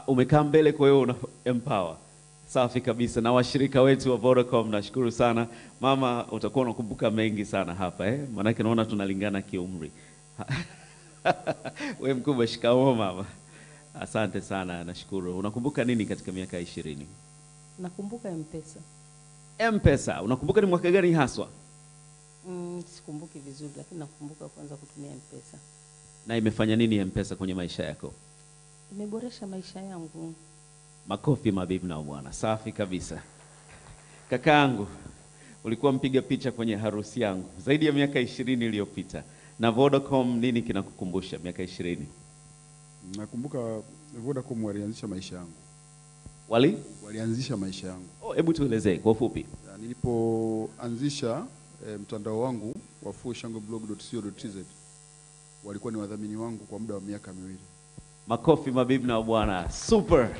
Umekaa mbele kwa hiyo una empower. Safi kabisa. Na washirika wetu wa Vodacom nashukuru sana. Mama utakuwa unakumbuka mengi sana hapa Maana naona tunalingana kiumri. Wewe mkubwa, shikamoo mama. Asante sana, nashukuru. Unakumbuka nini katika miaka 20? Nakumbuka M-Pesa. M-Pesa, unakumbuka ni mwaka gani haswa? Sikumbuki vizuri lakini nakumbuka kwanza kutumia M-Pesa. Na imefanya nini M-Pesa kwenye maisha yako? Imeboresha maisha yangu. Makofi mabibi na bwana. Safi kabisa. Kakaangu, ulikuwa mpiga picha kwenye harusi yangu zaidi ya miaka 20 iliyopita. Na Vodacom nini kinakukumbusha miaka 20? Nakumbuka Vodacom walianzisha maisha yangu. Walianzisha maisha yangu. Hebu tuelezee kwa ufupi. Nilipoanzisha mtandao wangu wa fullshangweblog.co.tz walikuwa ni wadhamini wangu kwa muda wa miaka 2. Makofi mabibi na bwana. Super.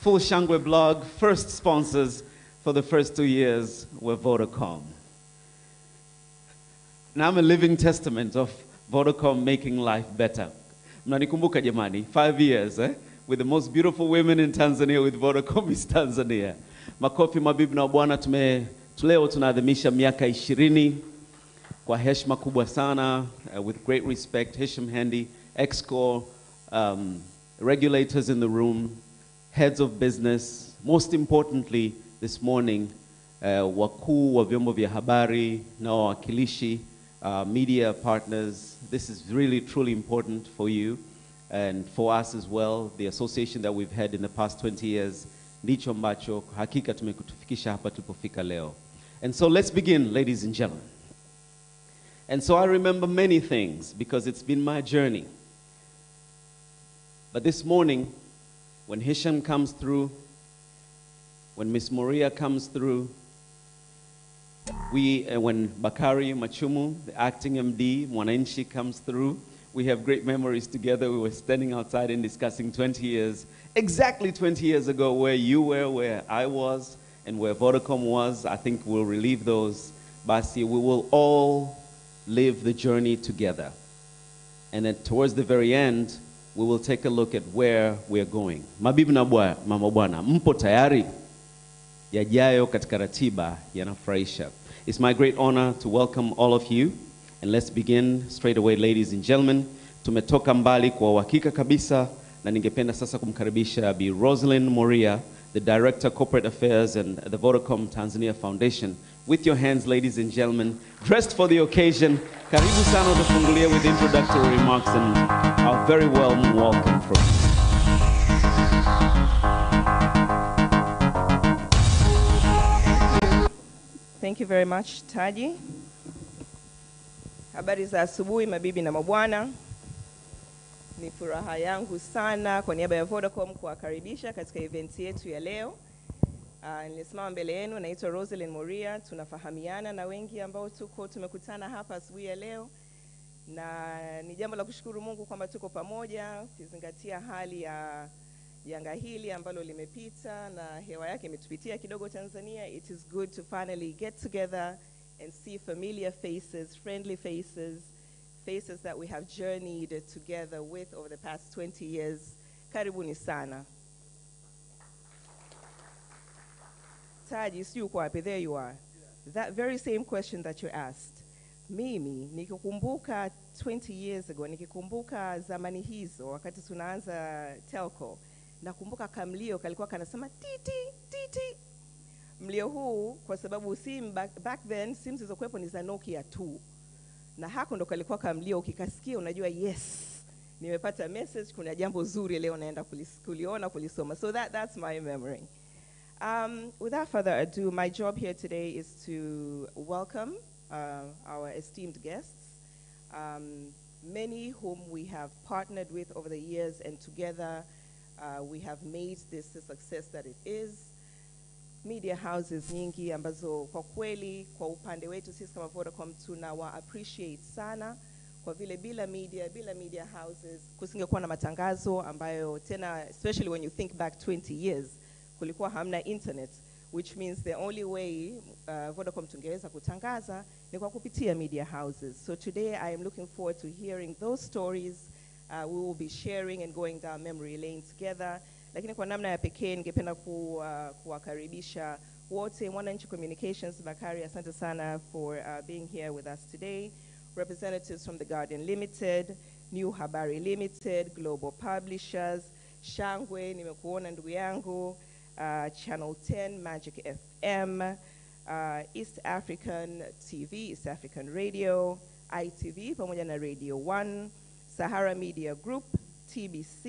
Full Shangwe blog, first sponsors for the first 2 years were Vodacom. Now I'm a living testament of Vodacom making life better. Mnanikumbuka jamani, 5 years with the most beautiful women in Tanzania with Vodacom is Tanzania. Makofi mabibi na bwana, leo tunaadhimisha miaka 20 kwa heshima kubwa sana, with great respect. Heshima Handy, Exco, regulators in the room, heads of business, most importantly this morning, wakuu wa vyombo vya habari na wawakilishi, media partners. This is really truly important for you and for us as well. The association that we've had in the past 20 years, ndicho ambacho hakika tumekutufikisha hapa tulipofika leo. And so let's begin, ladies and gentlemen. And so I remember many things because it's been my journey. But this morning, when Hisham comes through, when Miss Mworia comes through, when Bakari Machumu, the acting MD, Mwananchi comes through, we have great memories together. We were standing outside and discussing 20 years, exactly 20 years ago, where you were, where I was, and where Vodacom was. I think we'll relive those. Basi, we will all live the journey together. And then towards the very end, we will take a look at where we are going. Mabibi na mama bwana, mpo tayari? Yajayo katika ratiba yanafurahisha. It's my great honor to welcome all of you. And let's begin straight away, ladies and gentlemen. Tumetoka mbali kwa uhakika kabisa, na ningependa sasa kumkaribisha Bi Rosalynn Mworia, the Director Corporate Affairs and the Vodacom Tanzania Foundation. With your hands, ladies and gentlemen, dressed for the occasion. Karibu sana utafungulia with introductory remarks and a very warm welcome from you. Thank you very much, Taji. Habari za asubuhi mabibi na mabwana. Ni furaha yangu sana kwa niaba ya Vodacom kuwakaribisha katika event yetu ya leo. Nilisimama mbele yenu, naitwa Rosalynn Mworia. Tunafahamiana na wengi ambao tumekutana hapa asubuhi ya leo. Na ni jambo la kushukuru Mungu kwamba tuko pamoja, ukizingatia hali ya janga hili ambalo limepita na hewa yake imetupitia kidogo Tanzania. It is good to finally get together and see familiar faces, friendly faces, faces that we have journeyed together with over the past 20 years. Karibuni sana. Taji, si uko wapi? There you are. That very same question that you asked. Mimi, nikikumbuka 20 years ago, nikikumbuka zamani hizo, wakati tunaanza telco, nakumbuka kamlio kalikuwa kanasema titi, titi. Mlio huu, kwa sababu simu back then, simu zilizokuwepo ni za Nokia tu. Na hako ndo kalikuwa kamlio, ukikasikia unajua yes, nimepata message, kuna jambo zuri leo naenda kuliona, kulisoma. So that's my memory. Without further ado, my job here today is to welcome our esteemed guests, many whom we have partnered with over the years, and together we have made this the success that it is. Media houses nyingi ambazo kwa kweli kwa upande wetu sisi kama Vodacom tunawa appreciate sana kwa vile bila media houses kusingekuwa na matangazo ambayo tena, especially when you think back 20 years, kulikuwa hamna internet, which means the only way Vodacom tungeweza kutangaza ni kwa kupitia media houses. So today I am looking forward to hearing those stories. We will be sharing and going down memory lane together. Lakini kwa namna ya pekee ningependa kuwakaribisha wote. Mwananchi Communications, Bakari, asante sana for being here with us today. Representatives from The Guardian Limited, New Habari Limited, Global Publishers, Shangwe, nimekuona ndugu yangu, Channel 10, Magic FM, East African TV, East African Radio, ITV, pamoja na Radio 1, Sahara Media Group, TBC,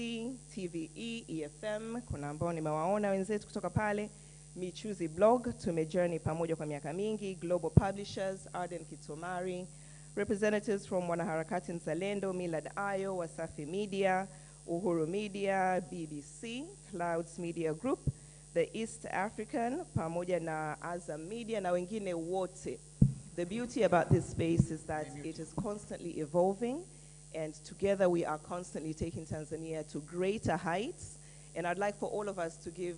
TVE, EFM, kuna ambao nimewaona wenzetu kutoka pale, Michuzi Blog, tumejourney pamoja kwa miaka mingi, Global Publishers, Arden Kitomari, representatives from Wanaharakati Nzalendo, Millard Ayo, Wasafi Media, Uhuru Media, BBC, Clouds Media Group, the East African, pamoja na Azam Media, na wengine wote. The beauty about this space is that it is constantly evolving, and together we are constantly taking Tanzania to greater heights. And I'd like for all of us to give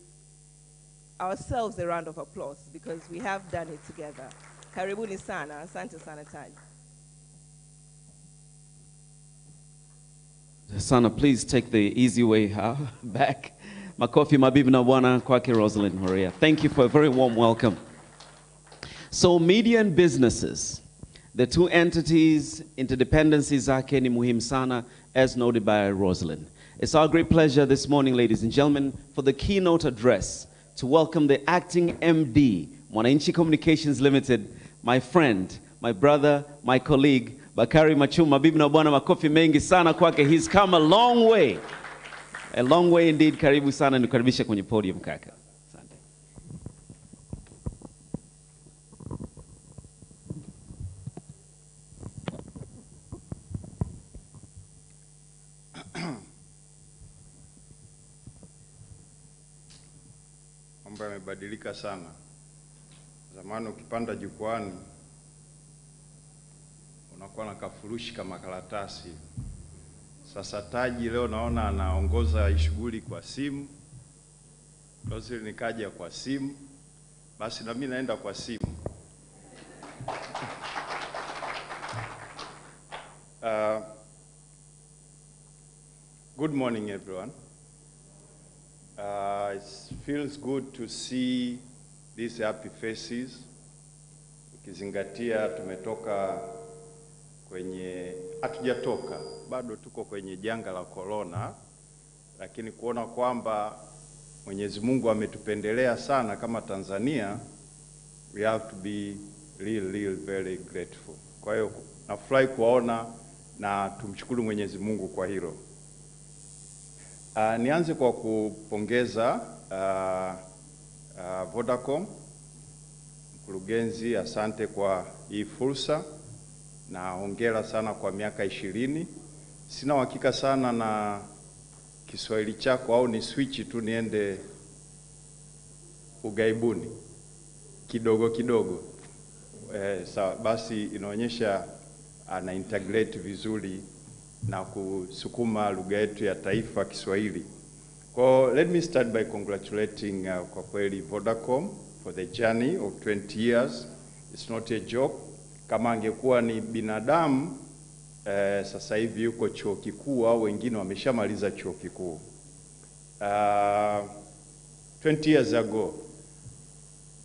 ourselves a round of applause because we have done it together. Karibuni sana, asante sana Taji. Sana, please take the easy way back. Makofi mabibi na bwana kwake Rosalynn Mworia. Thank you for a very warm welcome. So media and businesses, the two entities, interdependencies zake ni muhimu sana, as noted by Rosalynn. It's our great pleasure this morning, ladies and gentlemen, for the keynote address to welcome the acting MD, Mwananchi Communications Limited, my friend, my brother, my colleague, Bakari Machuma. Bibi na bwana, makofi mengi sana kwake. He's come a long way indeed. Karibu sana, nikaribisha kwenye podium kaka. Asante. Mambo yamebadilika sana. Zamani ukipanda jukwani unakuwa na kafurushi kama karatasi. Sasa Taji leo naona anaongoza shughuli kwa simu. Rosalynn nikaja kwa simu. Basi na mimi naenda kwa simu. Good morning everyone. It feels good to see these happy faces. Ukizingatia tumetoka kwenye, hatujatoka, bado tuko kwenye janga la corona, lakini kuona kwamba Mwenyezi Mungu ametupendelea sana kama Tanzania, we have to be really very grateful. Kwa hiyo nafurahi kuwaona na tumshukuru Mwenyezi Mungu kwa hilo. Nianze kwa kupongeza Vodacom, Mkurugenzi, asante kwa hii fursa na hongera sana kwa miaka 20. Sina uhakika sana na Kiswahili chako au ni switch tu niende ugaibuni kidogo. Sawa, basi inaonyesha ana integrate vizuri na kusukuma lugha yetu ya taifa Kiswahili. Let me start by congratulating kwa kweli Vodacom for the journey of 20 years. It's not a joke. Kama angekuwa ni binadamu, sasa hivi yuko chuo kikuu au wengine wameshamaliza chuo kikuu. 20 years ago,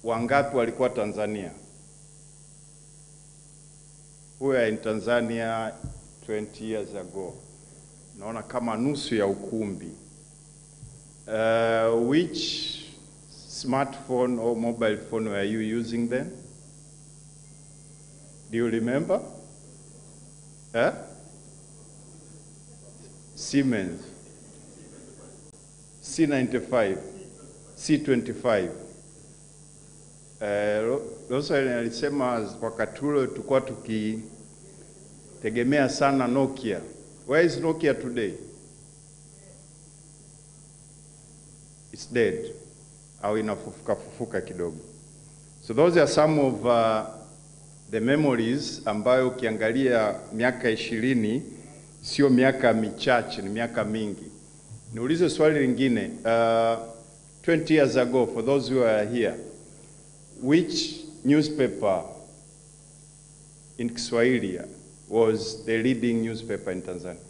wangapi walikuwa Tanzania? Who were in Tanzania 20 years ago? Naona kama nusu ya ukumbi. Which smartphone or mobile phone were you using then? Do you remember? Siemens, C95, C25. Rosalynn alisema wakati ule tulikuwa tukitegemea sana Nokia. Where is Nokia today? It's dead. Au inafufuka kidogo. So those are some of the memories ambayo ukiangalia miaka 20 sio miaka michache, ni miaka mingi. Niulize swali lingine. 20 years ago, for those who are here, which newspaper in Kiswahili was the leading newspaper in Tanzania?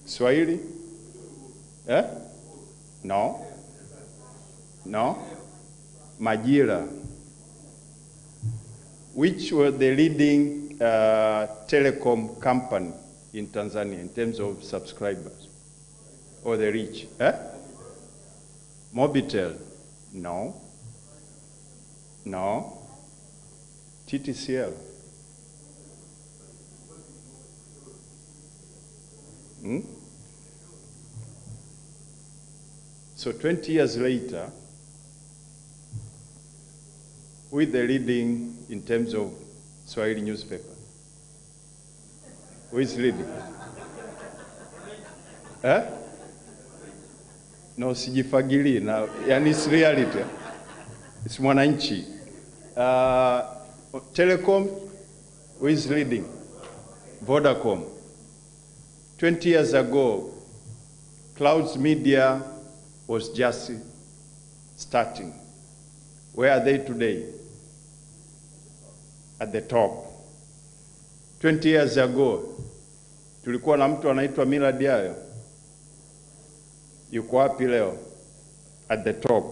Swahili? Eh? No. No. Majira. Which were the leading telecom company in Tanzania in terms of subscribers or the reach? Eh? Mobitel? No. No. TTCL? Hmm? So 20 years later, who is the leading in terms of Swahili newspaper? Who is leading? Eh? No, sijifagili na, yani it's reality. It's Mwananchi. Telecom, who is leading? Vodacom. 20 years ago, Clouds Media was just starting. Where are they today? At the top. 20 years ago, tulikuwa na mtu anaitwa Millard Ayo. Yuko wapi leo? At the top.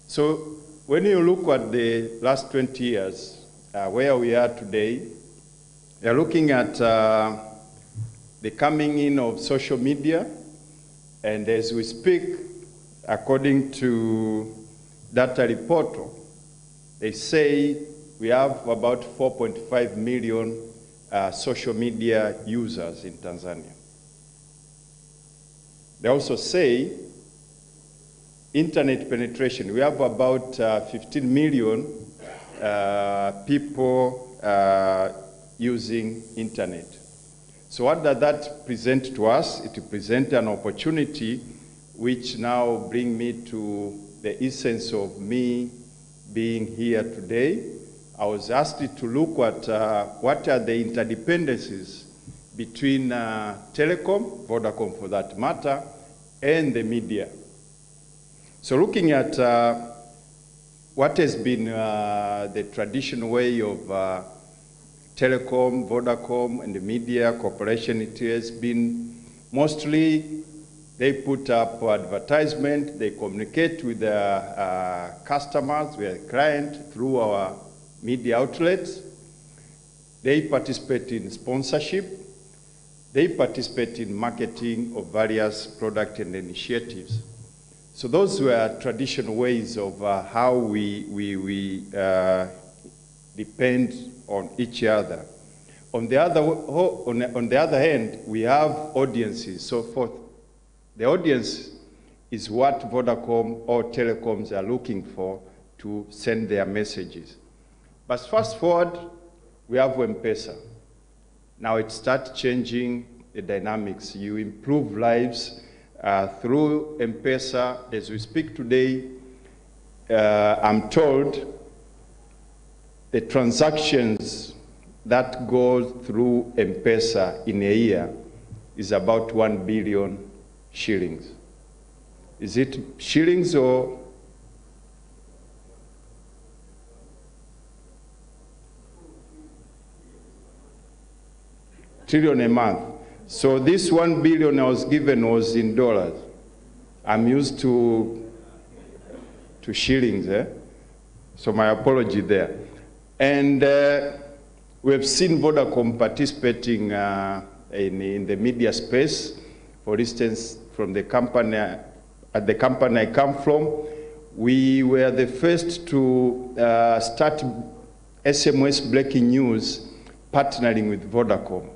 So when you look at the last 20 years, where we are today, we are looking at the coming in of social media, and as we speak, according to data report, they say we have about 4.5 million social media users in Tanzania. They also say internet penetration, we have about 15 million people using internet. So what does that present to us? It presents an opportunity which now brings me to the essence of me being here today. I was asked to look at what are the interdependencies between telecom, Vodacom for that matter, and the media. So looking at what has been the traditional way of telecom, Vodacom, and the media cooperation, it has been mostly they put up advertisement, they communicate with their customers, with their client through our media outlets. They participate in sponsorship. They participate in marketing of various products and initiatives. So those were traditional ways of how we depend on each other. On the other hand, we have audiences. So for the audience is what Vodacom or telecoms are looking for to send their messages. But fast forward, we have M-Pesa. Now it starts changing the dynamics. You improve lives through M-Pesa. As we speak today, I'm told the transactions that go through M-Pesa in a year is about 1 billion shillings. Is it shillings or? Trillion a month. So this 1 billion I was given was in dollars. I'm used to shillings, so my apology there. And we have seen Vodacom participating in the media space. For instance, from the company, at the company I come from, we were the first to start SMS breaking news partnering with Vodacom.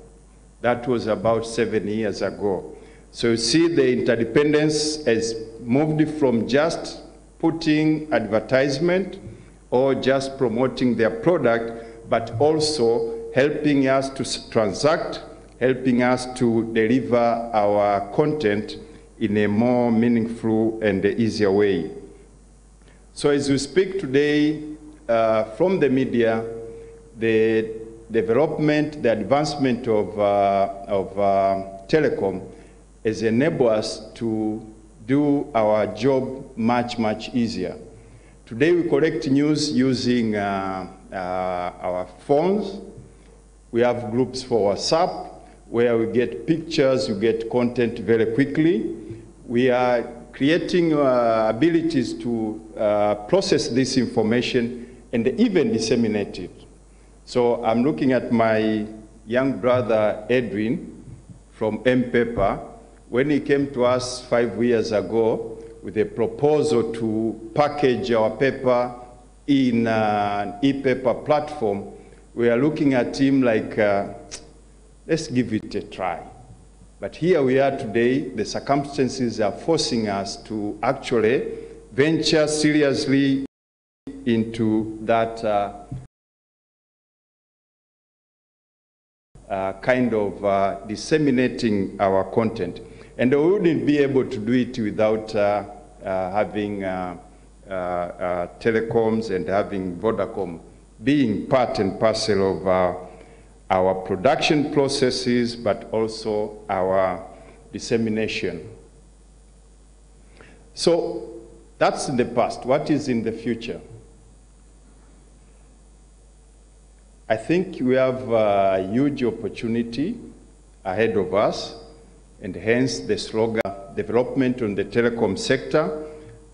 That was about 7 years ago. So you see the interdependence has moved from just putting advertisement or just promoting their product, but also helping us to transact, helping us to deliver our content in a more meaningful and easier way. So as we speak today, from the media, the development, the advancement of telecom has enabled us to do our job much, much easier. Today we collect news using our phones. We have groups for WhatsApp. where we get pictures, you get content very quickly. We are creating abilities to process this information and even disseminate it. So I'm looking at my young brother Edwin from M-Paper. When he came to us 5 years ago with a proposal to package our paper in an e-paper platform, we are looking at him like, let's give it a try. But here we are today, the circumstances are forcing us to actually venture seriously into that kind of disseminating our content. And we wouldn't be able to do it without having telecoms and having Vodacom being part and parcel of our production processes, but also our dissemination. So that's in the past. What is in the future? I think we have a huge opportunity ahead of us, and hence the slogan, development on the telecom sector.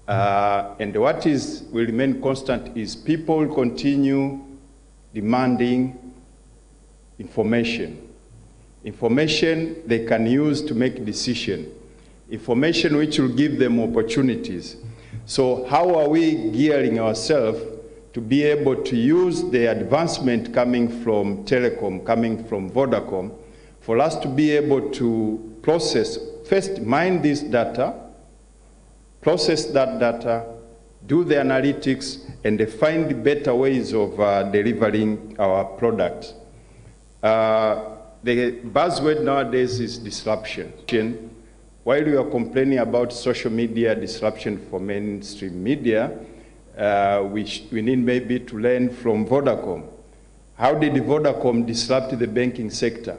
And what will remain constant is people continue demanding information. Information they can use to make decisions. Information which will give them opportunities. So how are we gearing ourselves to be able to use the advancement coming from telecom, coming from Vodacom, for us to be able to process, first mine this data, process that data, do the analytics, and find better ways of delivering our product. The buzzword nowadays is disruption. While we are complaining about social media disruption for mainstream media, we need maybe to learn from Vodacom. How did Vodacom disrupt the banking sector?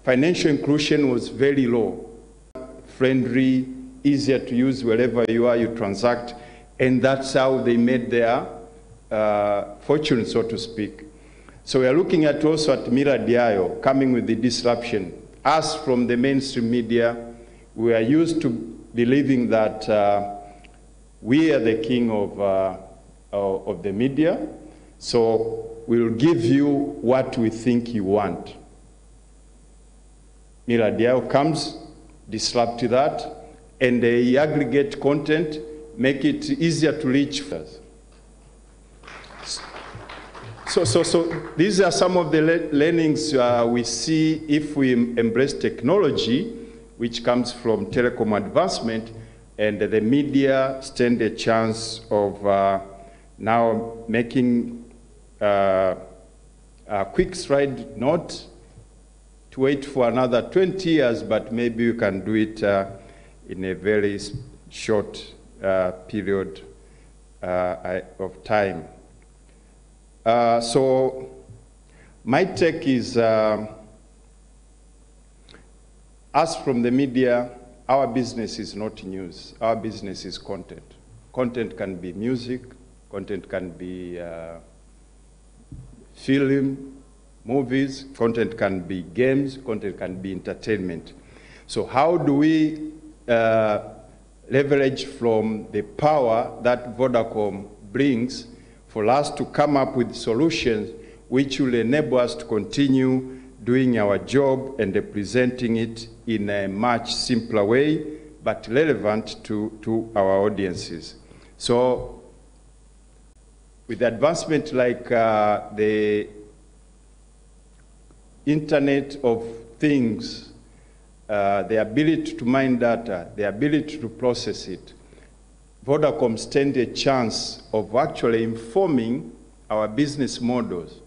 Financial inclusion was very low, friendly, easier to use wherever you are, you transact, and that's how they made their fortune, so to speak. So we are looking at also at Mira Diayo coming with the disruption. Us from the mainstream media, we are used to believing that we are the king of the media, so we'll give you what we think you want. Mira Diayo comes, disrupt that, and they aggregate content, make it easier to reach us. So these are some of the learnings we see if we embrace technology, which comes from telecom advancement, and the media stand a chance of now making a quick stride, not to wait for another 20 years, but maybe you can do it in a very short period of time. So my take is, us from the media, our business is not news. Our business is content. Content can be music, content can be film, movies, content can be games, content can be entertainment. So how do we leverage from the power that Vodacom brings for us to come up with solutions which will enable us to continue doing our job and presenting it in a much simpler way, but relevant to our audiences. So with advancement like the Internet of Things, the ability to mine data, the ability to process it, Vodacom stand a chance of actually informing our business models.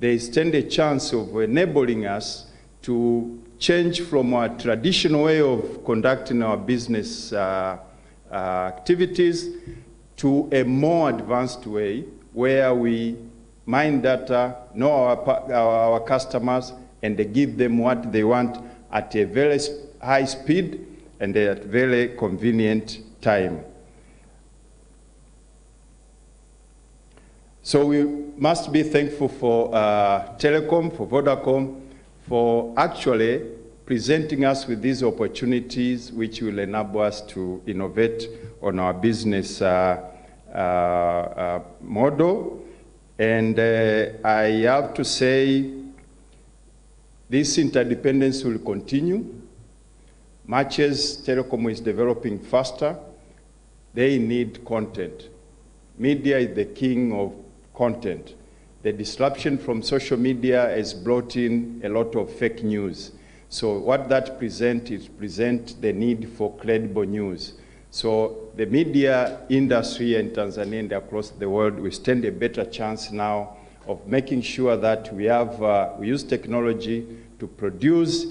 They stand a chance of enabling us to change from our traditional way of conducting our business activities to a more advanced way where we mine data, know our customers, and they give them what they want at a very high speed and at very convenient time. So we must be thankful for Telecom, for Vodacom, for actually presenting us with these opportunities which will enable us to innovate on our business model. And I have to say, this interdependence will continue. Much as Telecom is developing faster, they need content. Media is the king of content. The disruption from social media has brought in a lot of fake news. So what that presents is the need for credible news. So the media industry in Tanzania and across the world, we stand a better chance now of making sure that we use technology to produce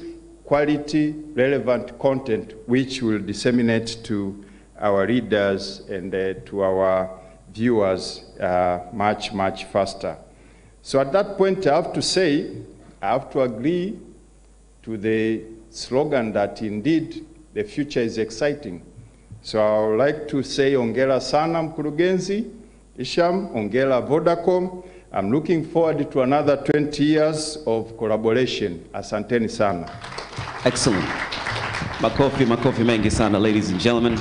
quality, relevant content which will disseminate to our readers and to our viewers much, much faster. So at that point, I have to say, I have to agree to the slogan that indeed the future is exciting. So I would like to say, ongera sana Mkurugenzi, Isham, ongera Vodacom. I'm looking forward to another 20 years of collaboration. Asanteni sana. Excellent. Makofi mengi sana, ladies and gentlemen.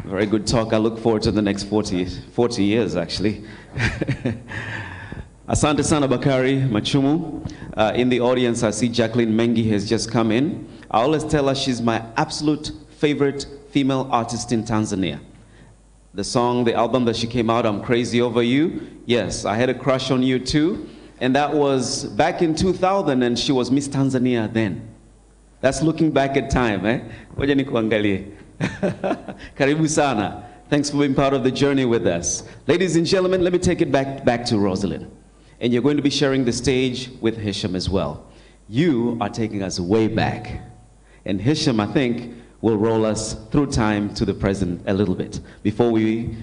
Very good talk. I look forward to the next 40 years, actually. Asante sana Bakari Machumu. In the audience, I see Jacqueline Mengi has just come in. I always tell her she's my absolute favorite female artist in Tanzania. The song, the album that she came out, I'm Crazy Over You. Yes, I had a crush on you too. And that was back in 2000, and she was Miss Tanzania then. That's looking back at time, eh? Ngoja nikuangalie. Karibu sana. Thanks for being part of the journey with us. Ladies and gentlemen, let me take it back to Rosalynn. And you're going to be sharing the stage with Hisham as well. You are taking us way back. And Hisham, I think, will roll us through time to the present a little bit before we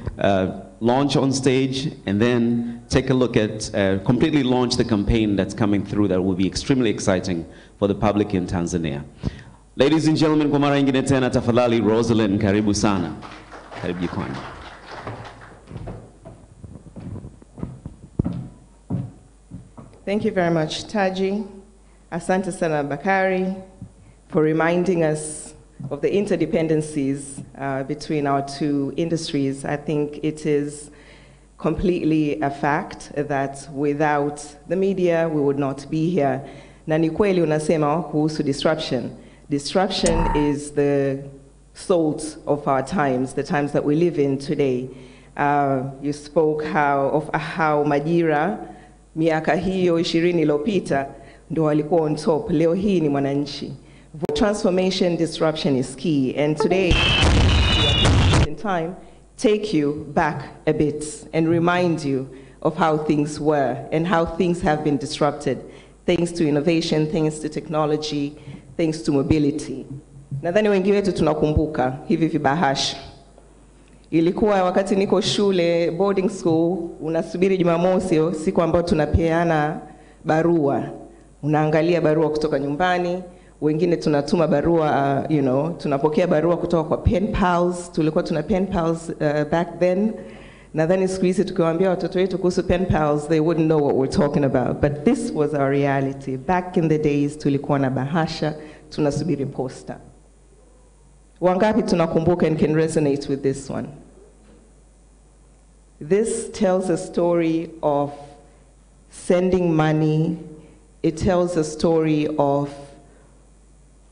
launch on stage and then take a look at, completely launch the campaign that's coming through that will be extremely exciting for the public in Tanzania. Ladies and gentlemen, kwa mara ingine tena tafadhali Rosalynn, karibu sana. Karibu jukwani. Thank you very much, Taji. Asante sana Bakari for reminding us of the interdependencies between our two industries. I think it is completely a fact that without the media, we would not be here. Na ni kweli unasema kuhusu disruption. Disruption is the salt of our times, the times that we live in today. You spoke of how Majira, miaka hiyo 20 iliyopita, ndo walikuwa on top. Leo hii ni Mwananchi. Transformation, disruption is key. And today, in time, take you back a bit and remind you of how things were and how things have been disrupted. Thanks to innovation, thanks to technology, thanks to mobility. Nadhani wengi wetu tunakumbuka hivi vibahasha. Ilikuwa wakati niko shule, boarding school, unasubiri Jumamosi, siku ambayo tunapeana barua. Unaangalia barua kutoka nyumbani, wengine tunatuma barua, tunapokea barua kutoka kwa pen pals. Tulikuwa tuna pen pals back then. Nadhani siku hizi tukiwaambia watoto wetu kuhusu pen pals, they wouldn't know what we're talking about. But this was our reality. Back in the days, tulikuwa na bahasha, tunasubiri posta. Wangapi tunakumbuka and can resonate with this one? This tells a story of sending money. It tells a story of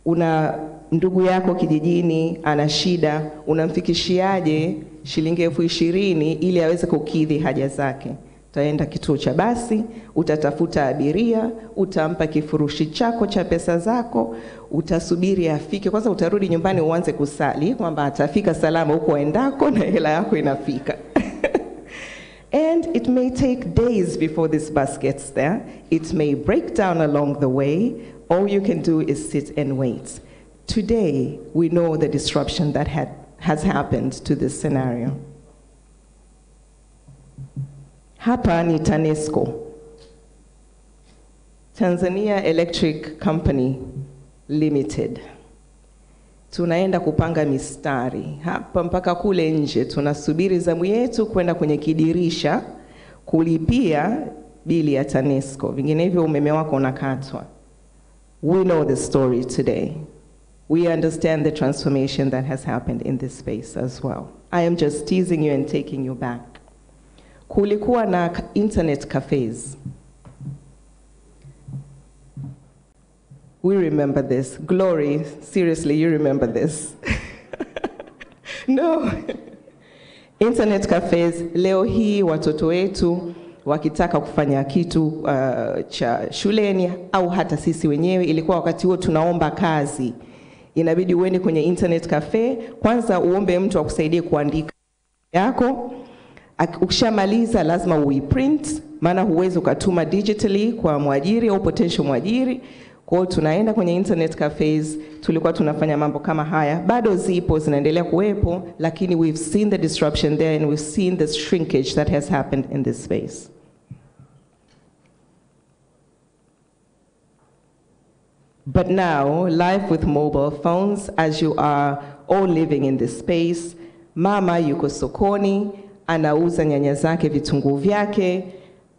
una ndugu yako kijijini ana shida, unamfikishiaje shilingi 20,000 ili aweze kukidhi haja zake. Utaenda kituo cha basi, utatafuta abiria, utampa kifurushi chako cha pesa zako, utasubiri afike. Kwanza utarudi nyumbani uanze kusali kwamba atafika salama huko endako na hela yako inafika. And it may take days before this bus gets there. It may break down along the way. All you can do is sit and wait. Today, we know the disruption that has happened to this scenario. Hapa ni TANESCO, Tanzania Electric Company Limited. Tunaenda kupanga mistari hapa mpaka kule nje, tunasubiri zamu yetu kwenda kwenye kidirisha kulipia bili ya TANESCO, vinginevyo umeme wako unakatwa. We know the story today. We understand the transformation that has happened in this space as well. I am just teasing you and taking you back. Kulikuwa na internet cafes. We remember this. Glory, seriously, you remember this. No. Internet cafes, leo hii watoto wetu wakitaka kufanya kitu cha shuleni au hata sisi wenyewe, ilikuwa wakati huo tunaomba kazi. Inabidi uende kwenye internet cafe, kwanza uombe mtu akusaidie kuandika yako. Ukishamaliza lazima uiprint, maana huwezi ukatuma digitally kwa mwajiri au potential mwajiri. Kwa hiyo tunaenda kwenye internet cafes, tulikuwa tunafanya mambo kama haya. Bado zipo, zinaendelea kuwepo, lakini we've seen the disruption there and we've seen the shrinkage that has happened in this space. But now, life with mobile phones, as you are all living in this space, mama yuko sokoni, anauza nyanya zake, vitunguu vyake,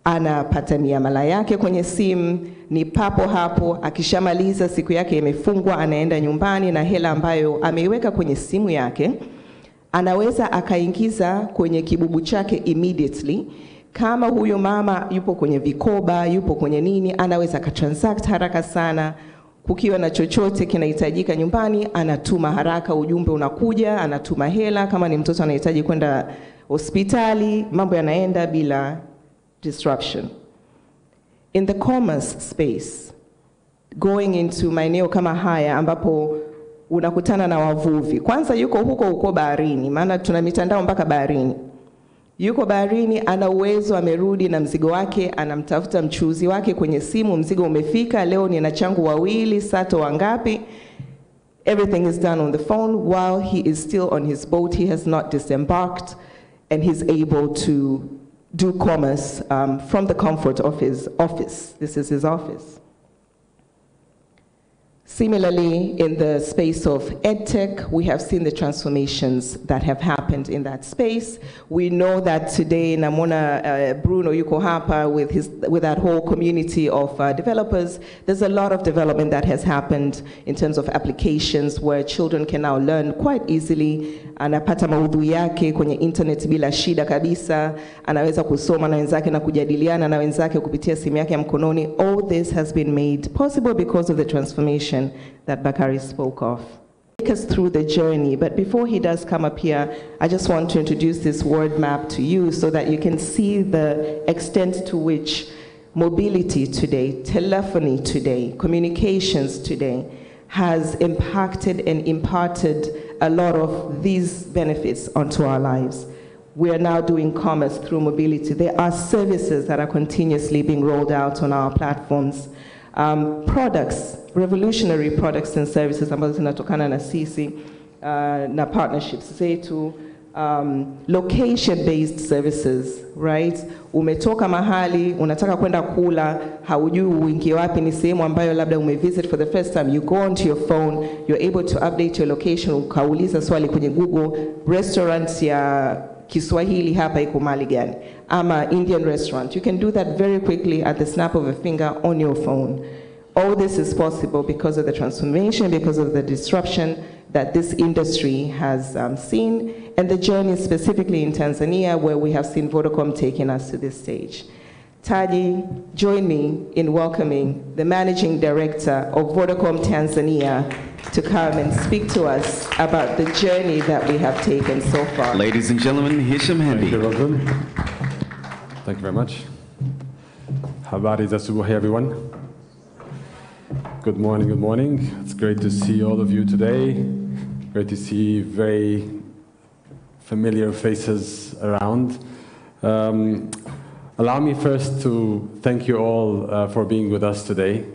anapata miamala yake kwenye simu, ni papo hapo, akishamaliza siku yake imefungwa, anaenda nyumbani na hela ambayo ameiweka kwenye simu yake, anaweza akaingiza kwenye kibubu chake immediately. Kama huyo mama yupo kwenye vikoba, yupo kwenye nini, anaweza akatransact haraka sana. Kukiwa na chochote kinahitajika nyumbani, anatuma haraka, ujumbe unakuja, anatuma hela. Kama ni mtoto anahitaji kwenda hospitali, mambo yanaenda bila disruption. In the commerce space, going into maeneo kama haya ambapo unakutana na wavuvi. Kwanza yuko huko baharini, maana tuna mitandao mpaka baharini. Yuko baharini, ana uwezo, amerudi na mzigo wake, anamtafuta mchuuzi wake kwenye simu, mzigo umefika, leo nina changu wawili, sato wangapi. Everything is done on the phone while he is still on his boat. He has not disembarked and he's able to do commerce from the comfort of his office. This is his office. Similarly, in the space of EdTech, we have seen the transformations that have happened in that space. We know that today, Namona Bruno yuko hapa with that whole community of developers. There's a lot of development that has happened in terms of applications where children can now learn quite easily. Anapata maudhui yake kwenye internet bila shida kabisa. Anaweza kusoma na wenzake na kujadiliana na wenzake kupitia simu yake ya mkononi. All this has been made possible because of the transformation that Bakari spoke of. Take us through the journey, but before he does come up here, I just want to introduce this word map to you so that you can see the extent to which mobility today, telephony today, communications today has impacted and imparted a lot of these benefits onto our lives. We are now doing commerce through mobility. There are services that are continuously being rolled out on our platforms. Products, revolutionary products and services ambazo zinatokana na sisi na partnerships zetu, location-based services, right? Umetoka mahali, unataka kwenda kula, haujui uingie wapi, ni sehemu ambayo labda umevisit for the first time. You go onto your phone, you're able to update your location, ukauliza swali kwenye Google, restaurants ya Kiswahili hapa iko mahali gani, ama Indian restaurant. You can do that very quickly at the snap of a finger on your phone. All this is possible because of the transformation, because of the disruption that this industry has seen, and the journey specifically in Tanzania, where we have seen Vodacom taking us to this stage. Taji, join me in welcoming the Managing Director of Vodacom Tanzania to come and speak to us about the journey that we have taken so far. Ladies and gentlemen, Hisham Hendi. Thank you, Rosalynn. Thank you very much. Habari za subuhi, everyone. Good morning, good morning. It's great to see all of you today. Great to see very familiar faces around. Allow me first to thank you all for being with us today.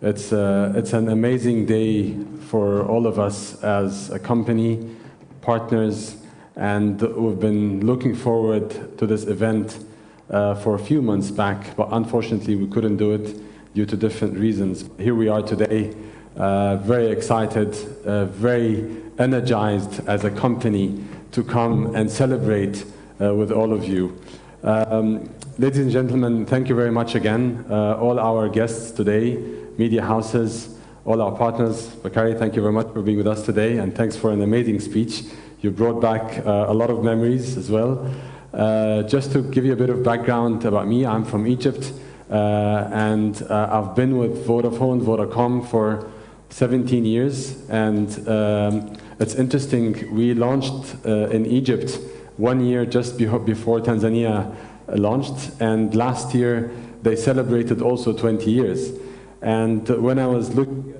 It's an amazing day for all of us as a company, partners, and we've been looking forward to this event for a few months back, but unfortunately we couldn't do it due to different reasons. Here we are today, very excited, very energized as a company to come and celebrate with all of you. ladies and gentlemen, thank you very much again. All our guests today, media houses, all our partners. Bakari, thank you very much for being with us today, and thanks for an amazing speech. You brought back a lot of memories as well. Just to give you a bit of background about me, I'm from Egypt, and I've been with Vodacom for 17 years, and it's interesting, we launched in Egypt 1 year just before Tanzania launched, and last year they celebrated also 20 years. And when I was looking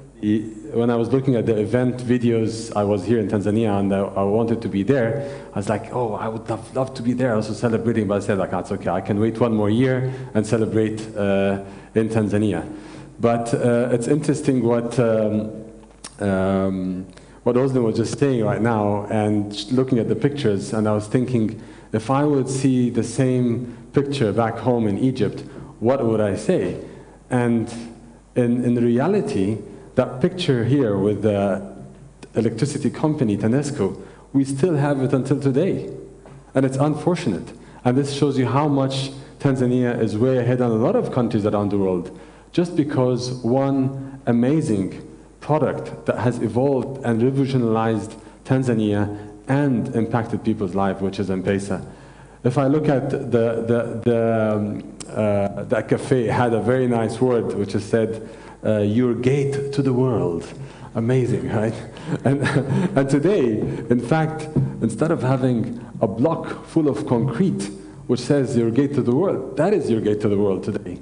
at the event videos, I was here in Tanzania and I wanted to be there. I was like, oh, I would love to be there also celebrating, but I said, like, that's okay, I can wait 1 more year and celebrate in Tanzania. But it's interesting what Rosalynn was just saying right now, and looking at the pictures, and I was thinking, if I would see the same picture back home in Egypt, what would I say? And in reality, that picture here with the electricity company, Tanesco, we still have it until today. And it's unfortunate. And this shows you how much Tanzania is way ahead on a lot of countries around the world, just because one amazing product that has evolved and revolutionized Tanzania and impacted people's lives, which is M-Pesa. If I look at that cafe, had a very nice word which is said, your gate to the world. Amazing, right? And today, in fact, instead of having a block full of concrete which says your gate to the world, that is your gate to the world today.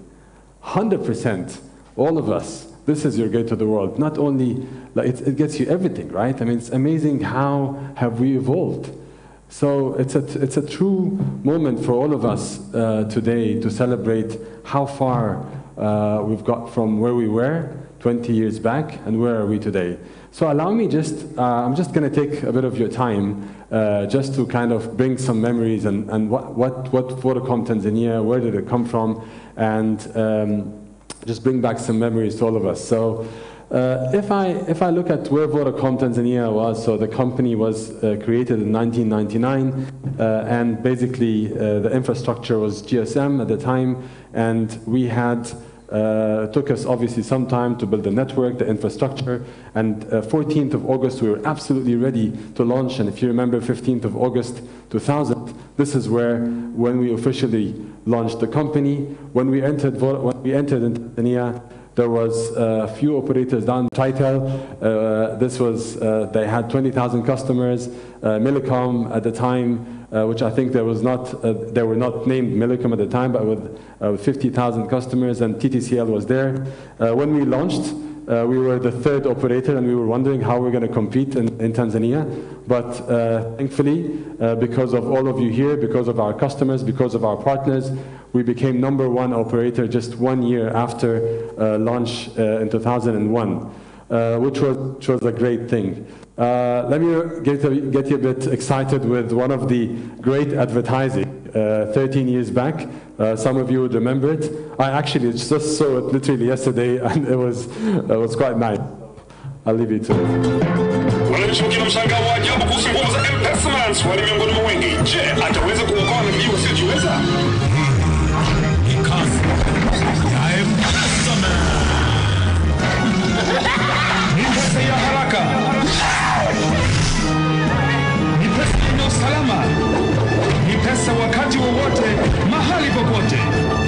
100%, all of us, this is your gate to the world. Not only, like, it gets you everything, right? I mean, it's amazing how have we evolved. So it's a true moment for all of us today to celebrate how far we've got from where we were 20 years back and where are we today. So allow me I'm just going to take a bit of your time just to kind of bring some memories and what Vodacom Tanzania, where did it come from, and just bring back some memories to all of us. So if I look at where Vodacom Tanzania was, so the company was created in 1999, and basically the infrastructure was GSM at the time, and we had, took us obviously some time to build the network, the infrastructure, and 14th of August we were absolutely ready to launch, and if you remember 15th of August 2000, this is when we officially launched the company. When we entered in Tanzania, there was a few operators down Titel. This was, they had 20,000 customers. Millicom at the time, which I think they were not named Millicom at the time, but with 50,000 customers, and TTCL was there. When we launched, we were the 3rd operator, and we were wondering how we're going to compete in Tanzania. But thankfully, because of all of you here, because of our customers, because of our partners, we became #1 operator just 1 year after launch in 2001, which was a great thing. Let me get you a bit excited with one of the great advertising 13 years back. Some of you would remember it. I actually just saw it literally yesterday, and it was quite nice. I'll leave you to it. Wananchi mshangao wa ajabu kuhusu nguvu za M-Pesa swali miongoni mwa wengi. Je, ataweza kuokoa na vile wasiojiweza? Ni kazi ya M-Pesa. Ni pesa ya haraka. Ni pesa yenye usalama. Ni pesa wakati wowote, mahali popote.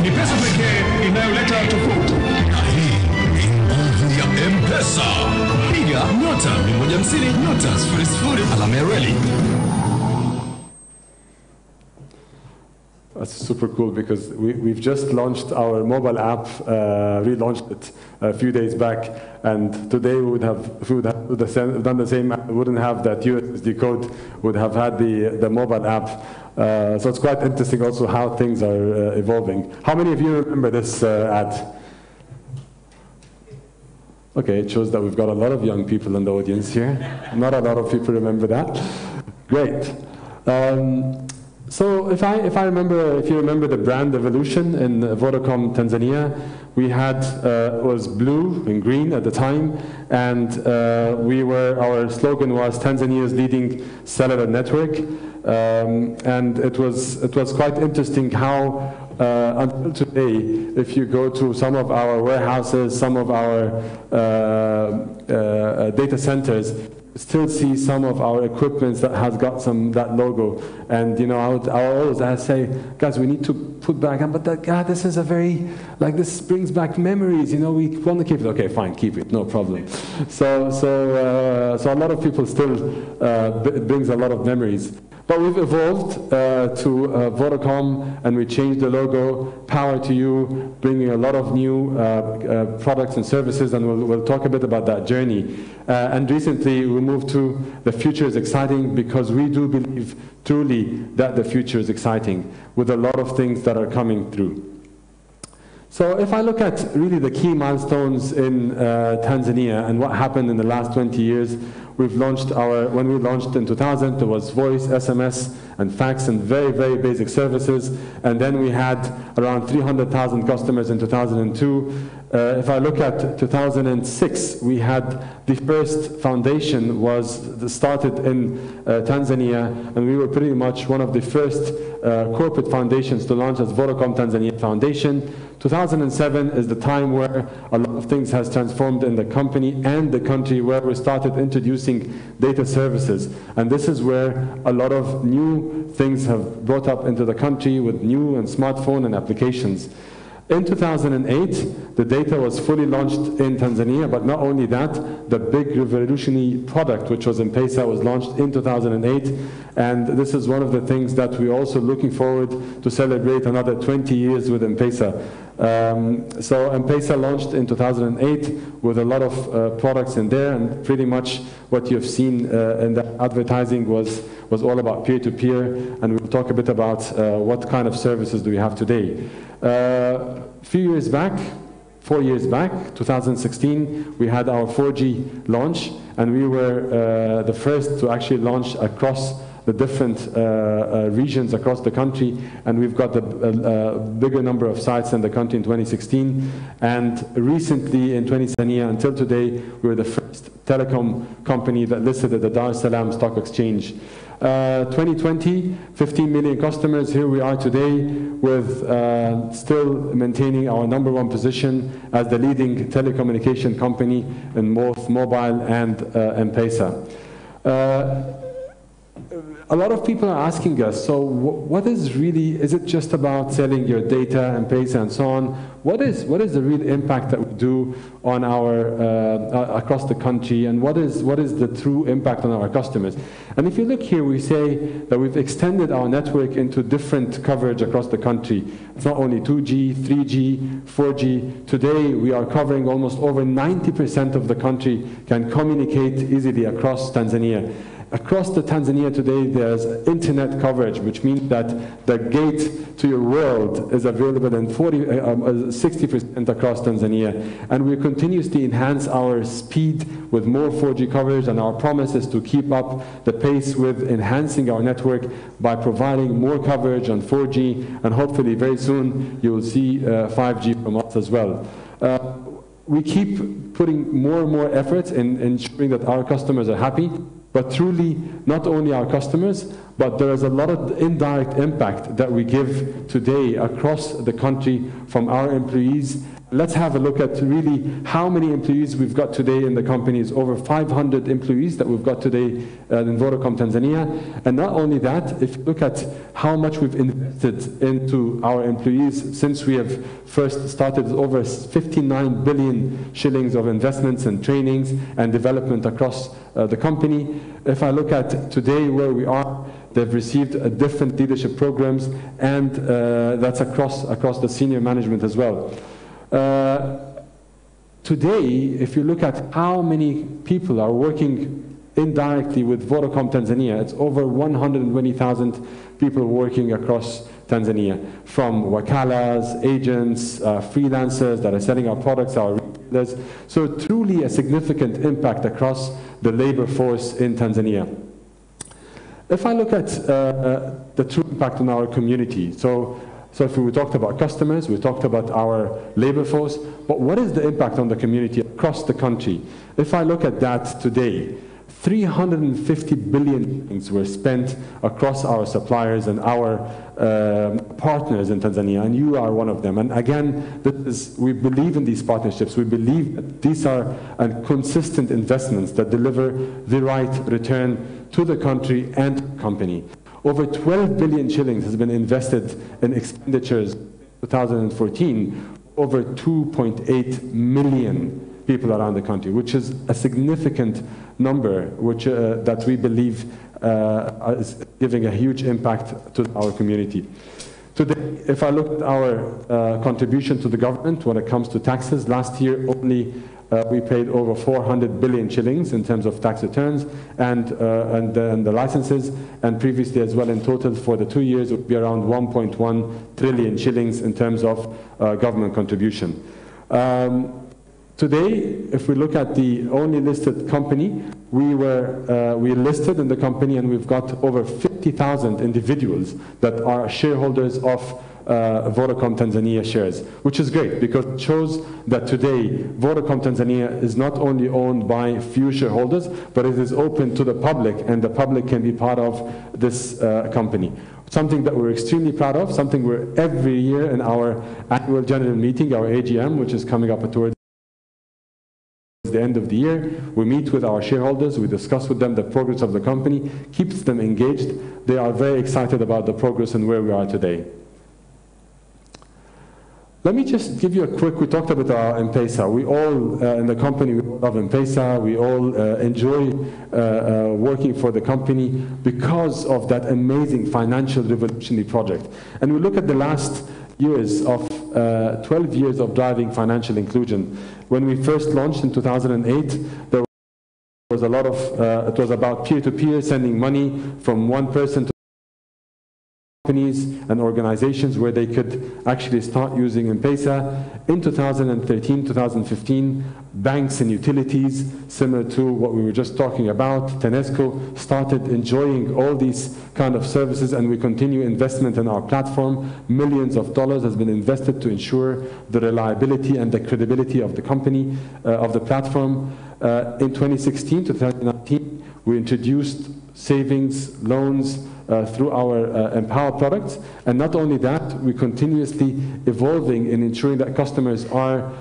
Ni pesa pekee inayoleta tofauti. Na hii ni nguvu ya M-Pesa. Piga nyota 150 nyota 00 alama ya reli. That's super cool because we've just launched our mobile app, relaunched it a few days back, and today we would have done the same, wouldn't have that USSD code, would have had the mobile app. So it's quite interesting also how things are evolving. How many of you remember this ad? Okay, it shows that we've got a lot of young people in the audience here. Not a lot of people remember that. Great. So if you remember the brand evolution in Vodacom Tanzania, we had, it was blue and green at the time, and our slogan was Tanzania's leading cellular network. And it was quite interesting how until today, if you go to some of our warehouses, some of our data centers, still see some of our equipment that has got that logo. And I would always say, guys, we need to put back, but this is a very, this brings back memories, we want to keep it. Okay, fine, keep it, no problem. So a lot of people still, it brings a lot of memories. But we've evolved to Vodacom, and we changed the logo, power to you, bringing a lot of new products and services, and we'll talk a bit about that journey. And recently we moved to the future is exciting, because we do believe truly that the future is exciting with a lot of things that are coming through. So if I look at really the key milestones in Tanzania and what happened in the last 20 years, we've launched when we launched in 2000, there was voice, SMS, and fax, and very, very basic services. And then we had around 300,000 customers in 2002. If I look at 2006, we had the first foundation started in Tanzania, and we were pretty much one of the first corporate foundations to launch as Vodacom Tanzania Foundation. 2007 is the time where a lot of things has transformed in the company and the country, where we started introducing data services. And this is where a lot of new things have brought up into the country with new and smartphone and applications. In 2008, the data was fully launched in Tanzania, but not only that, the big revolutionary product, which was M-Pesa, was launched in 2008, and this is one of the things that we're also looking forward to celebrate another 20 years with M-Pesa. So M-Pesa launched in 2008 with a lot of products in there, and pretty much what you've seen in the advertising was all about peer-to-peer, and we'll talk a bit about what kind of services do we have today. A few years back, 4 years back, 2016, we had our 4G launch, and we were the first to actually launch across the different regions across the country, and we've got a bigger number of sites in the country in 2016. And recently in Tanzania, until today, we were the first telecom company that listed at the Dar es Salaam Stock Exchange. 2020, 15 million customers. Here we are today with still maintaining our #1 position as the leading telecommunication company in both mobile and M-Pesa. A lot of people are asking us, so what is it just about selling your data and M-Pesa and so on? What is the real impact that we do on across the country, and what is the true impact on our customers? And if you look here, we say that we've extended our network into different coverage across the country. It's not only 2G, 3G, 4G. Today we are covering almost over 90% of the country, can communicate easily across Tanzania. Across the Tanzania today, there's internet coverage, which means that the gate to your world is available in 60% across Tanzania. And we continuously enhance our speed with more 4G coverage, and our promise is to keep up the pace with enhancing our network by providing more coverage on 4G, and hopefully very soon you will see 5G from us as well. We keep putting more and more effort in ensuring that our customers are happy. But truly, not only our customers, but there is a lot of indirect impact that we give today across the country from our employees. Let's have a look at really how many employees we've got today in the companies. Over 500 employees that we've got today in Vodacom Tanzania. And not only that, if you look at how much we've invested into our employees since we have first started, over 59 billion shillings of investments and trainings and development across the company. If I look at today where we are, they've received different leadership programs, and that's across the senior management as well. Today, if you look at how many people are working indirectly with Vodacom Tanzania, it's over 120,000 people working across Tanzania, from wakalas, agents, freelancers that are selling our products, our retailers. So truly a significant impact across the labor force in Tanzania. If I look at the true impact on our community, so if we talked about customers, we talked about our labor force, but what is the impact on the community across the country? If I look at that today, 350 billion were spent across our suppliers and our partners in Tanzania, and you are one of them. And again, we believe in these partnerships. We believe that these are consistent investments that deliver the right return to the country and company. Over 12 billion shillings has been invested in expenditures in 2014, over 2.8 million people around the country, which is a significant number, which that we believe is giving a huge impact to our community. Today, if I look at our contribution to the government when it comes to taxes, last year only we paid over 400 billion shillings in terms of tax returns and the licenses, and previously as well in total for the 2 years it would be around 1.1 trillion shillings in terms of government contribution. Today, if we look at the only listed company, we listed in the company, and we've got over 50,000 individuals that are shareholders of Vodacom Tanzania shares, which is great because it shows that today Vodacom Tanzania is not only owned by few shareholders, but it is open to the public, and the public can be part of this company. Something that we're extremely proud of, something we're every year in our annual general meeting, our AGM, which is coming up towards the end of the year, we meet with our shareholders, we discuss with them the progress of the company, keeps them engaged. They are very excited about the progress and where we are today. Let me just give you a quick, we talked about M-Pesa. We all in the company, we love M-Pesa. We all enjoy working for the company because of that amazing financial revolutionary project. And we look at the last years of 12 years of driving financial inclusion. When we first launched in 2008, there was a lot of, it was about peer-to-peer, sending money from one person to companies and organizations where they could actually start using M-Pesa. In 2013, 2015, banks and utilities, similar to what we were just talking about, Tanesco, started enjoying all these kind of services, and we continue investment in our platform. Millions of dollars has been invested to ensure the reliability and the credibility of the company, of the platform. In 2016 to 2019, we introduced savings, loans, through our Empower products. And not only that, we continuously evolving in ensuring that customers are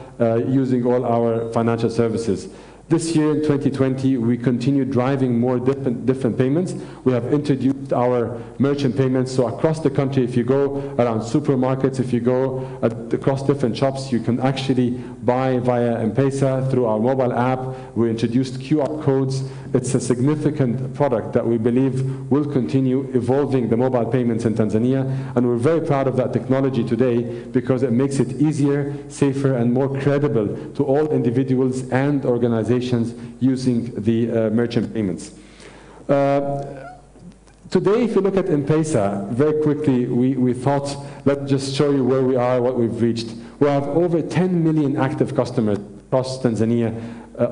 using all our financial services. This year, in 2020, we continue driving more different payments. We have introduced our merchant payments, so across the country, if you go around supermarkets, if you go across different shops, you can actually buy via M-Pesa through our mobile app. We introduced QR codes. It's a significant product that we believe will continue evolving the mobile payments in Tanzania, and we're very proud of that technology today because it makes it easier, safer, and more credible to all individuals and organizations using the merchant payments. Today, if you look at M-Pesa, very quickly, we thought, let's just show you where we are, what we've reached. We have over 10 million active customers across Tanzania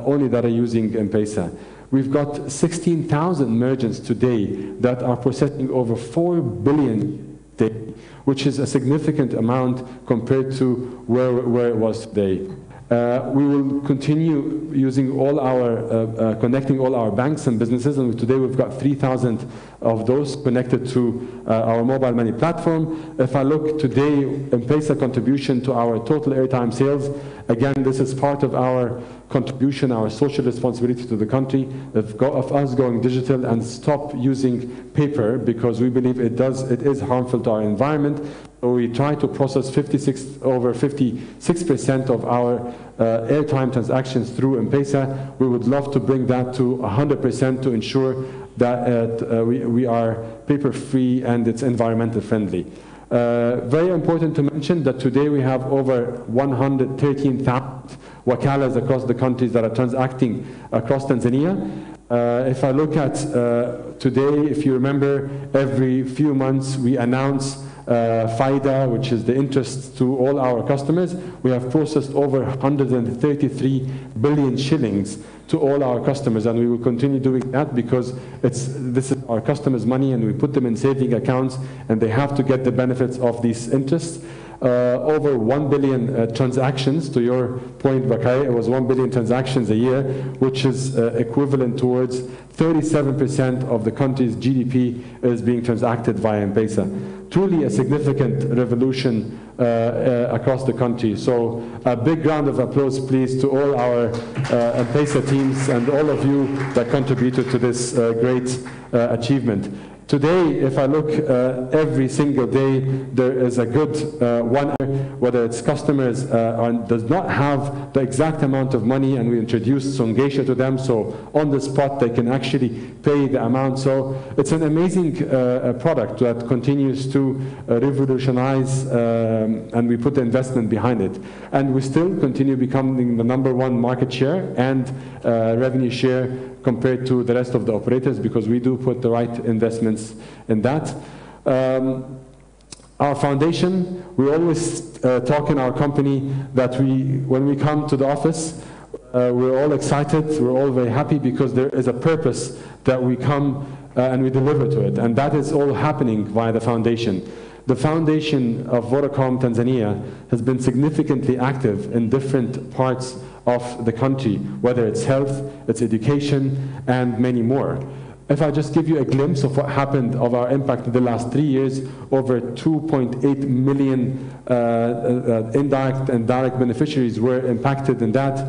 only that are using M-Pesa. We've got 16,000 merchants today that are processing over 4 billion daily, which is a significant amount compared to where it was today. We will continue using all our, connecting all our banks and businesses, and today we've got 3,000 of those connected to our mobile money platform. If I look today, M-Pesa contribution to our total airtime sales, again, this is part of our contribution, our social responsibility to the country, of us going digital and stop using paper because we believe it is harmful to our environment. So we try to process over 56% of our airtime transactions through M-Pesa. We would love to bring that to 100% to ensure that we are paper-free and it's environmental friendly. Very important to mention that today we have over 113,000 wakalas across the countries that are transacting across Tanzania. If I look at today, if you remember, every few months we announce Faida, which is the interest to all our customers. We have processed over 133 billion shillings to all our customers, and we will continue doing that because this is our customers' money and we put them in saving accounts and they have to get the benefits of these interests. over 1 billion transactions. To your point, Bakay, it was 1 billion transactions a year, which is equivalent towards 37% of the country's GDP is being transacted via M-Pesa. Truly a significant revolution across the country. So a big round of applause, please, to all our M-Pesa teams and all of you that contributed to this great achievement. Today, if I look every single day, there is a good one, whether it's customers does not have the exact amount of money, and we introduced Songesha to them, so on the spot they can actually pay the amount. So it's an amazing product that continues to revolutionize, and we put the investment behind it. And we still continue becoming the #1 market share and revenue share compared to the rest of the operators, because we do put the right investments in that. Our foundation, we always talk in our company that when we come to the office, we're all excited, we're all very happy, because there is a purpose that we come and we deliver to it. And that is all happening via the foundation. The foundation of Vodacom Tanzania has been significantly active in different parts of the country, whether it's health, it's education, and many more. If I just give you a glimpse of what happened of our impact in the last 3 years, over 2.8 million indirect and direct beneficiaries were impacted in that.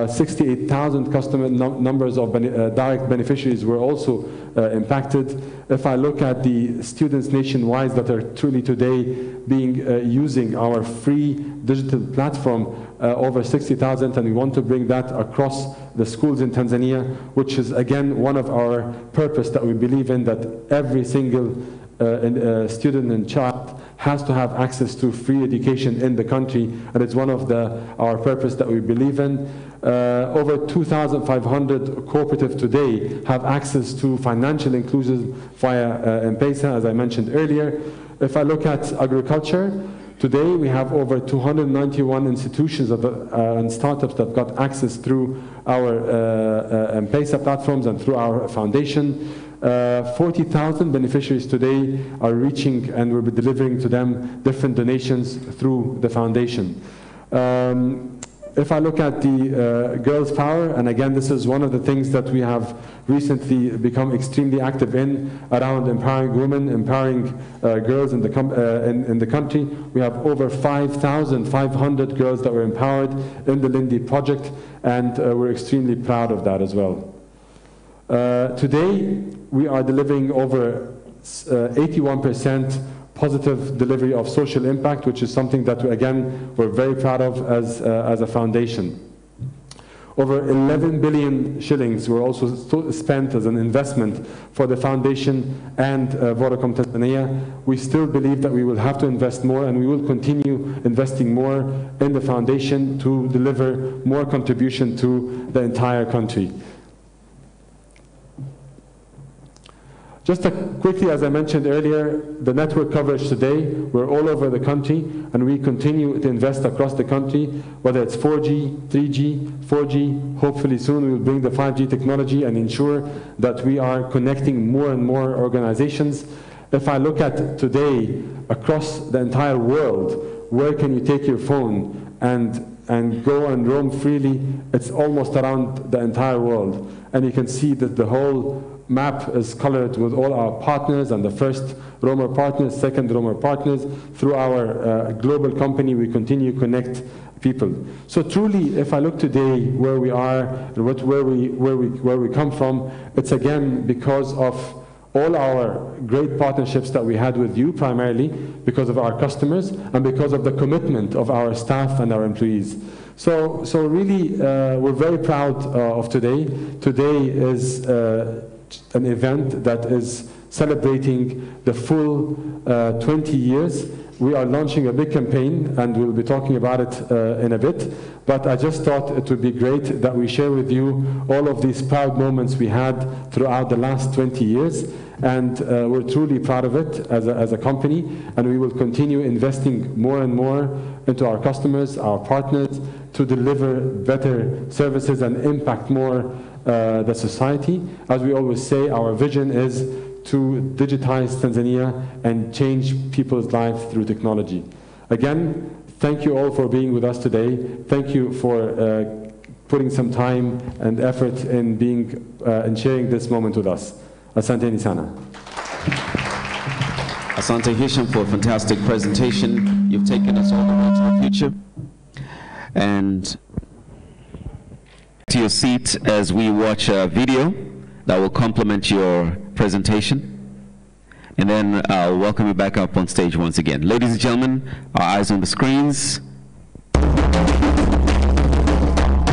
68,000 customer numbers of direct beneficiaries were also impacted. If I look at the students nationwide that are truly today using our free digital platform, over 60,000, and we want to bring that across the schools in Tanzania, which is again one of our purpose that we believe in, that every single student and child has to have access to free education in the country, and it's one of our purpose that we believe in. Over 2,500 cooperatives today have access to financial inclusion via M-Pesa, as I mentioned earlier. If I look at agriculture, today we have over 291 institutions and startups that got access through our M-Pesa platforms and through our foundation. 40,000 beneficiaries today are reaching, and we'll be delivering to them different donations through the foundation. If I look at the Girls Power, and again this is one of the things that we have recently become extremely active in, around empowering women, empowering girls in the country. We have over 5,500 girls that were empowered in the Lindy project, and we're extremely proud of that as well. Today we are delivering over 81% positive delivery of social impact, which is something that we're very proud of as a foundation. Over 11 billion shillings were also spent as an investment for the foundation and Vodacom Tanzania. We still believe that we will have to invest more, and we will continue investing more in the foundation to deliver more contribution to the entire country. Just quickly, as I mentioned earlier, the network coverage today, we're all over the country, and we continue to invest across the country, whether it's 4G, 3G, 4G. Hopefully soon we will bring the 5G technology and ensure that we are connecting more and more organizations. If I look at today, across the entire world, where can you take your phone and go and roam freely? It's almost around the entire world. And you can see that the whole map is colored with all our partners, and the first roamer partners, second roamer partners. Through our global company, we continue to connect people. So truly, if I look today where we are and where we come from, it's again because of all our great partnerships that we had with you, primarily because of our customers and because of the commitment of our staff and our employees. So really, we're very proud of today. Today is an event that is celebrating the full 20 years. We are launching a big campaign, and we'll be talking about it in a bit. But I just thought it would be great that we share with you all of these proud moments we had throughout the last 20 years. And we're truly proud of it as a company, and we will continue investing more and more into our customers, our partners, to deliver better services and impact more the society. As we always say, our vision is to digitize Tanzania and change people's lives through technology. Again, thank you all for being with us today. Thank you for putting some time and effort in being and sharing this moment with us. Asante sana. Asante Hisham for a fantastic presentation. You've taken us all the way to the future. And to your seat as we watch a video that will complement your presentation. And then I'll welcome you back up on stage once again. Ladies and gentlemen, our eyes on the screens.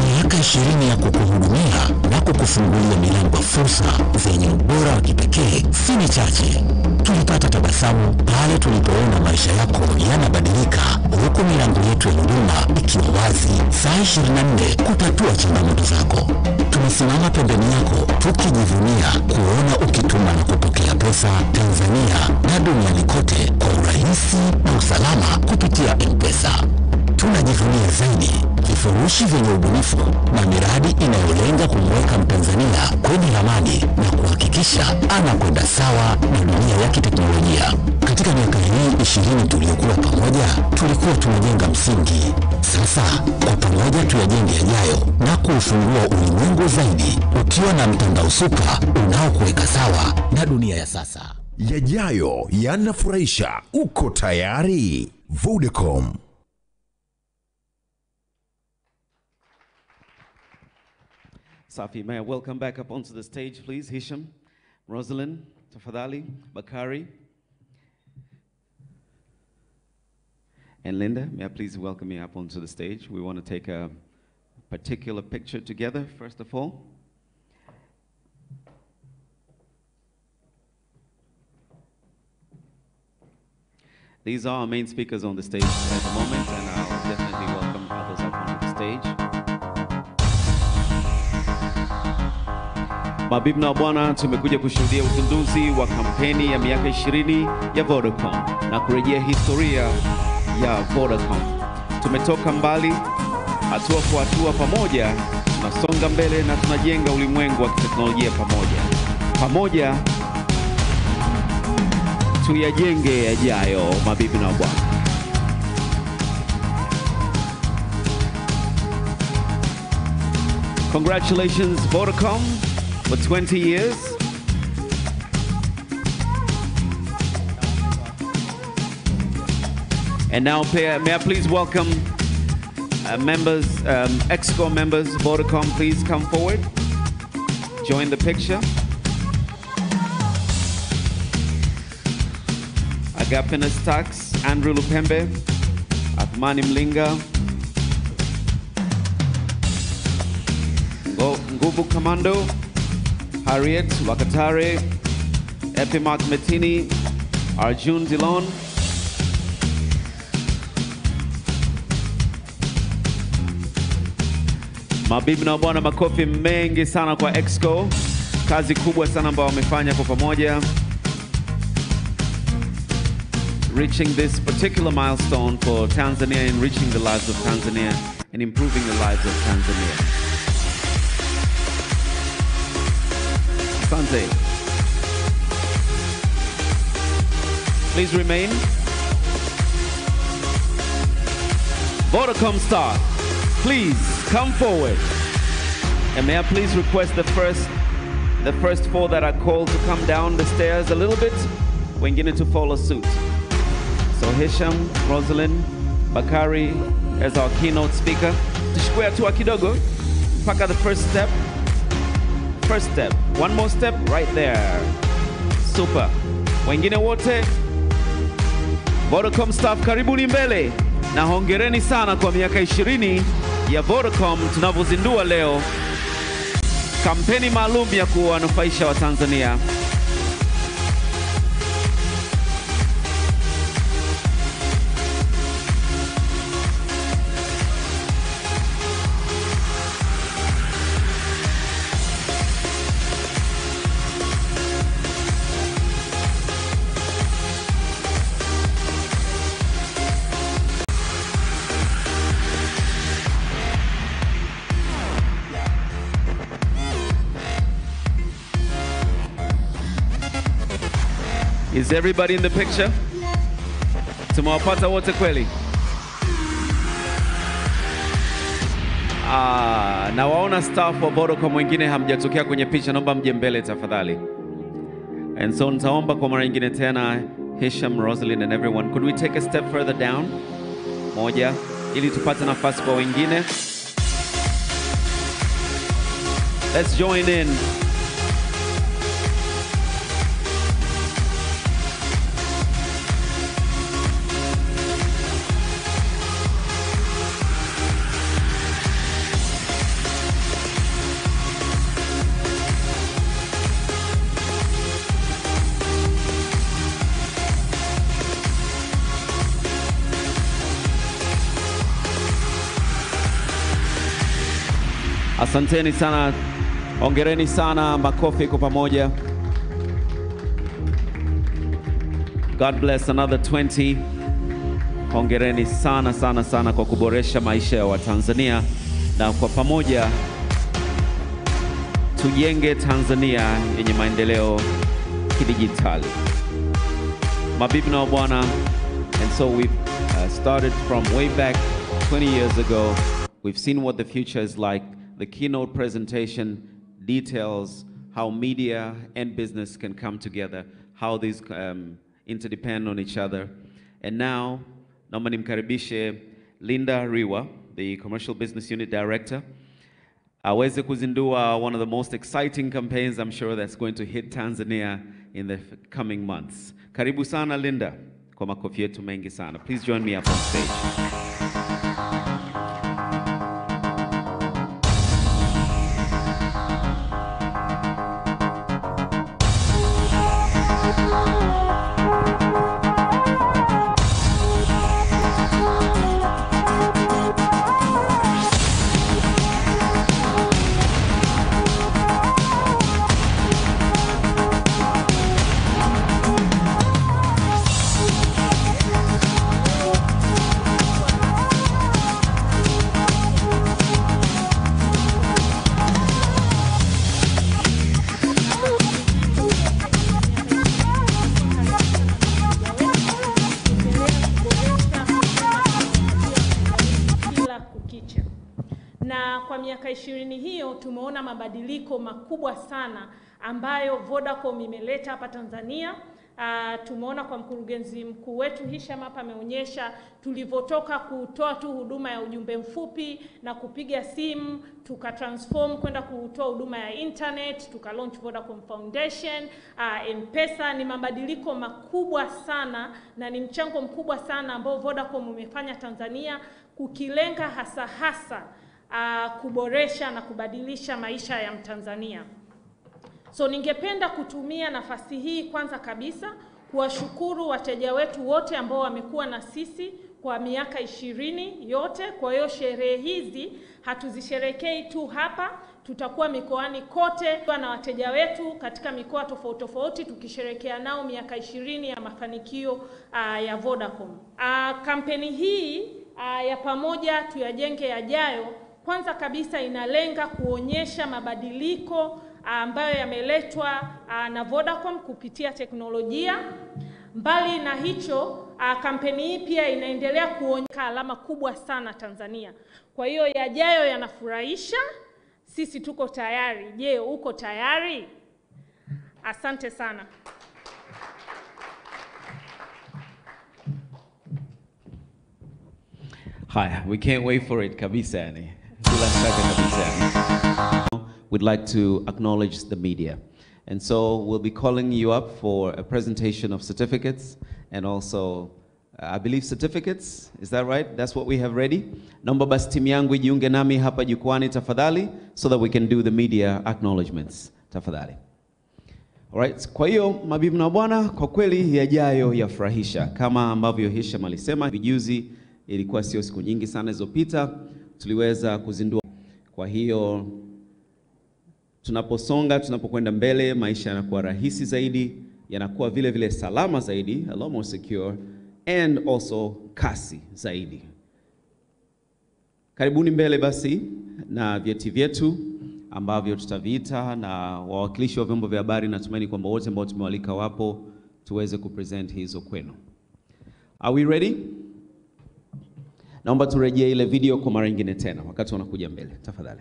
Miaka 20 ya kukuhudumia na kukufungulia milango fursa zenye ubora wa kipekee si michache. Tulipata tabasamu pale tulipoona maisha yako yanabadilika, huku milango yetu ya huduma ikiwa wazi saa 24 kutatua changamoto zako. Tumesimama pembeni yako tukijivunia kuona ukituma na kupokea pesa Tanzania na duniani kote kwa urahisi na usalama kupitia M-Pesa. Tunajivunia zaidi vifurushi vyenye ubunifu na miradi inayolenga kumweka Mtanzania kwenye ramani na kuhakikisha anakwenda sawa na dunia ya kiteknolojia. Katika miaka hii 20 tuliyokuwa pamoja, tulikuwa tunajenga msingi. Sasa kwa pamoja tuyajenge yajayo na kuufungua ulimwengu zaidi, ukiwa na mtandao super unaokuweka sawa na dunia ya sasa. Yajayo yanafurahisha. Uko tayari? Vodacom. Safi, may I welcome back up onto the stage, please, Hisham, Rosalynn, Tafadhali, Bakari, and Linda. May I please welcome you up onto the stage? We want to take a particular picture together, first of all. These are our main speakers on the stage at the moment, and I'll definitely welcome others up onto the stage. Mabibi na bwana, tumekuja kushuhudia uzinduzi wa kampeni ya miaka 20 ya Vodacom na kurejea historia ya Vodacom. Tumetoka mbali, hatua kwa hatua pamoja, tunasonga mbele na tunajenga ulimwengu wa kiteknolojia pamoja. Pamoja tuyajenge yajayo, mabibi na bwana. Congratulations, Vodacom, for 20 years. And now, may I please welcome members, ExCo members, Vodacom, please come forward. Join the picture. Agapinas Tax, Andrew Lupembe, Athmani Mlinga, Nguvu Commando, Harriet Wakatare, Epimark Metini, Arjun Dillon, mabibi na bwana, makofi mengi sana kwa ExCo. Kazi kubwa sana ambao wamefanya kwa pamoja, reaching this particular milestone for Tanzania and reaching the lives of Tanzania and improving the lives of Tanzania. Asante. Please remain. Vodacom star, please come forward. And may I please request the first four that are called to come down the stairs a little bit, wengine to follow suit. So Hisham, Rosalynn, Bakari as our keynote speaker. Tuchukue hatua kidogo mpaka the first step. First step. One more step right there. Super. Wengine wote, Vodacom staff, karibuni mbele. Na hongereni sana kwa miaka 20 ya Vodacom tunavyozindua leo. Kampeni maalum ya kuwanufaisha wa Tanzania. Is everybody in the picture? Tumewapata wote kweli? Na waona staff wa Vodacom wengine hamjatokea kwenye picha, naomba mje mbele tafadhali. And so nitaomba kwa mara nyingine tena Hisham, Rosalynn and everyone, could we take a step further down? Moja, ili tupate nafasi kwa wengine. Let's join in. Asanteni sana, hongereni sana, makofi kwa pamoja. God bless another 20. Hongereni sana sana sana kwa kuboresha maisha ya Watanzania, na kwa pamoja tujenge Tanzania yenye maendeleo kidijitali. Mabibi na mabwana, and so we've started from way back 20 years ago. We've seen what the future is like. The keynote presentation details how media and business can come together, how these interdepend on each other. And now, naomba nimkaribishe Linda Riwa, the Commercial Business Unit Director, aweze kuzindua one of the most exciting campaigns I'm sure that's going to hit Tanzania in the coming months. Karibu sana Linda, kwa makofi yetu mengi sana. Please join me up on stage. Miaka 20 hiyo tumeona mabadiliko makubwa sana ambayo Vodacom imeleta hapa Tanzania. Tumeona kwa mkurugenzi mkuu wetu Hisham hapa ameonyesha tulivotoka kutoa tu huduma ya ujumbe mfupi na kupiga simu, tukatransform kwenda kutoa huduma ya internet, tukalaunch Vodacom Foundation, M-Pesa. Ni mabadiliko makubwa sana na ni mchango mkubwa sana ambao Vodacom umefanya Tanzania, kukilenga hasa kuboresha na kubadilisha maisha ya Mtanzania. So ningependa kutumia nafasi hii kwanza kabisa kuwashukuru wateja wetu wote ambao wamekuwa na sisi kwa miaka 20 yote. Kwa hiyo sherehe hizi hatuzisherekei tu hapa, tutakuwa mikoani kote na wateja wetu katika mikoa tofauti tofauti tukisherehekea nao miaka 20 ya mafanikio ya Vodacom. Kampeni hii ya pamoja tuyajenge yajayo, kwanza kabisa inalenga kuonyesha mabadiliko ambayo yameletwa na Vodacom kupitia teknolojia. Mbali na hicho, kampeni hii pia inaendelea kuonyesha alama kubwa sana Tanzania. Kwa hiyo yajayo yanafurahisha, sisi tuko tayari. Je, uko tayari? Asante sana. Hi, we can't wait for it kabisa yani. We'd like to acknowledge the media. And so we'll be calling you up for a presentation of certificates and also, I believe certificates, is that right? That's what we have ready. Naomba basi timu yangu ijiunge nami hapa jukwani tafadhali, so that we can do the media acknowledgements tafadhali. Alright, kwa hiyo mabibi na bwana, kwa kweli yajayo yafurahisha. Kama ambavyo Hisham alisema, vijuzi ilikuwa sio siku nyingi sana zilizopita tuliweza kuzindua. Kwa hiyo tunapokwenda mbele, maisha yanakuwa rahisi zaidi, yanakuwa vile vile salama zaidi, a lot more secure, and also kasi zaidi. Karibuni mbele basi na vyeti vyetu ambavyo tutaviita, na wawakilishi wa vyombo vya habari natumaini kwamba wote ambao tumewalika wapo tuweze kupresent hizo kwenu. Are we ready? Naomba turejee ile video kwa mara nyingine tena wakati wanakuja mbele. Tafadhali.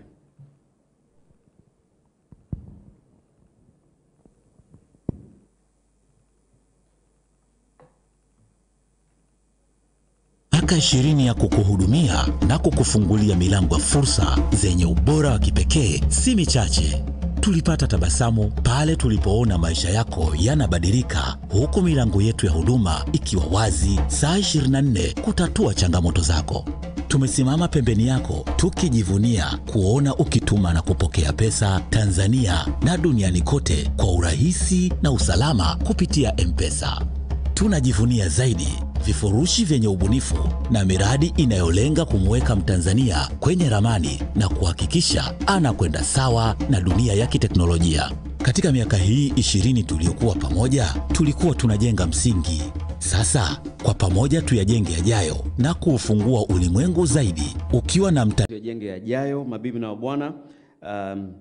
Miaka 20 ya kukuhudumia na kukufungulia milango ya fursa zenye ubora wa kipekee si michache. Tulipata tabasamu pale tulipoona maisha yako yanabadilika, huku milango yetu ya huduma ikiwa wazi saa 24 kutatua changamoto zako. Tumesimama pembeni yako tukijivunia kuona ukituma na kupokea pesa Tanzania na duniani kote kwa urahisi na usalama kupitia M-Pesa. Tunajivunia zaidi vifurushi vyenye ubunifu na miradi inayolenga kumweka Mtanzania kwenye ramani na kuhakikisha anakwenda sawa na dunia ya kiteknolojia. Katika miaka hii 20 tuliokuwa pamoja, tulikuwa tunajenga msingi. Sasa kwa pamoja tuyajenge yajayo na kuufungua ulimwengu zaidi ukiwa na tuyajenge yajayo. Mabibi na mabwana,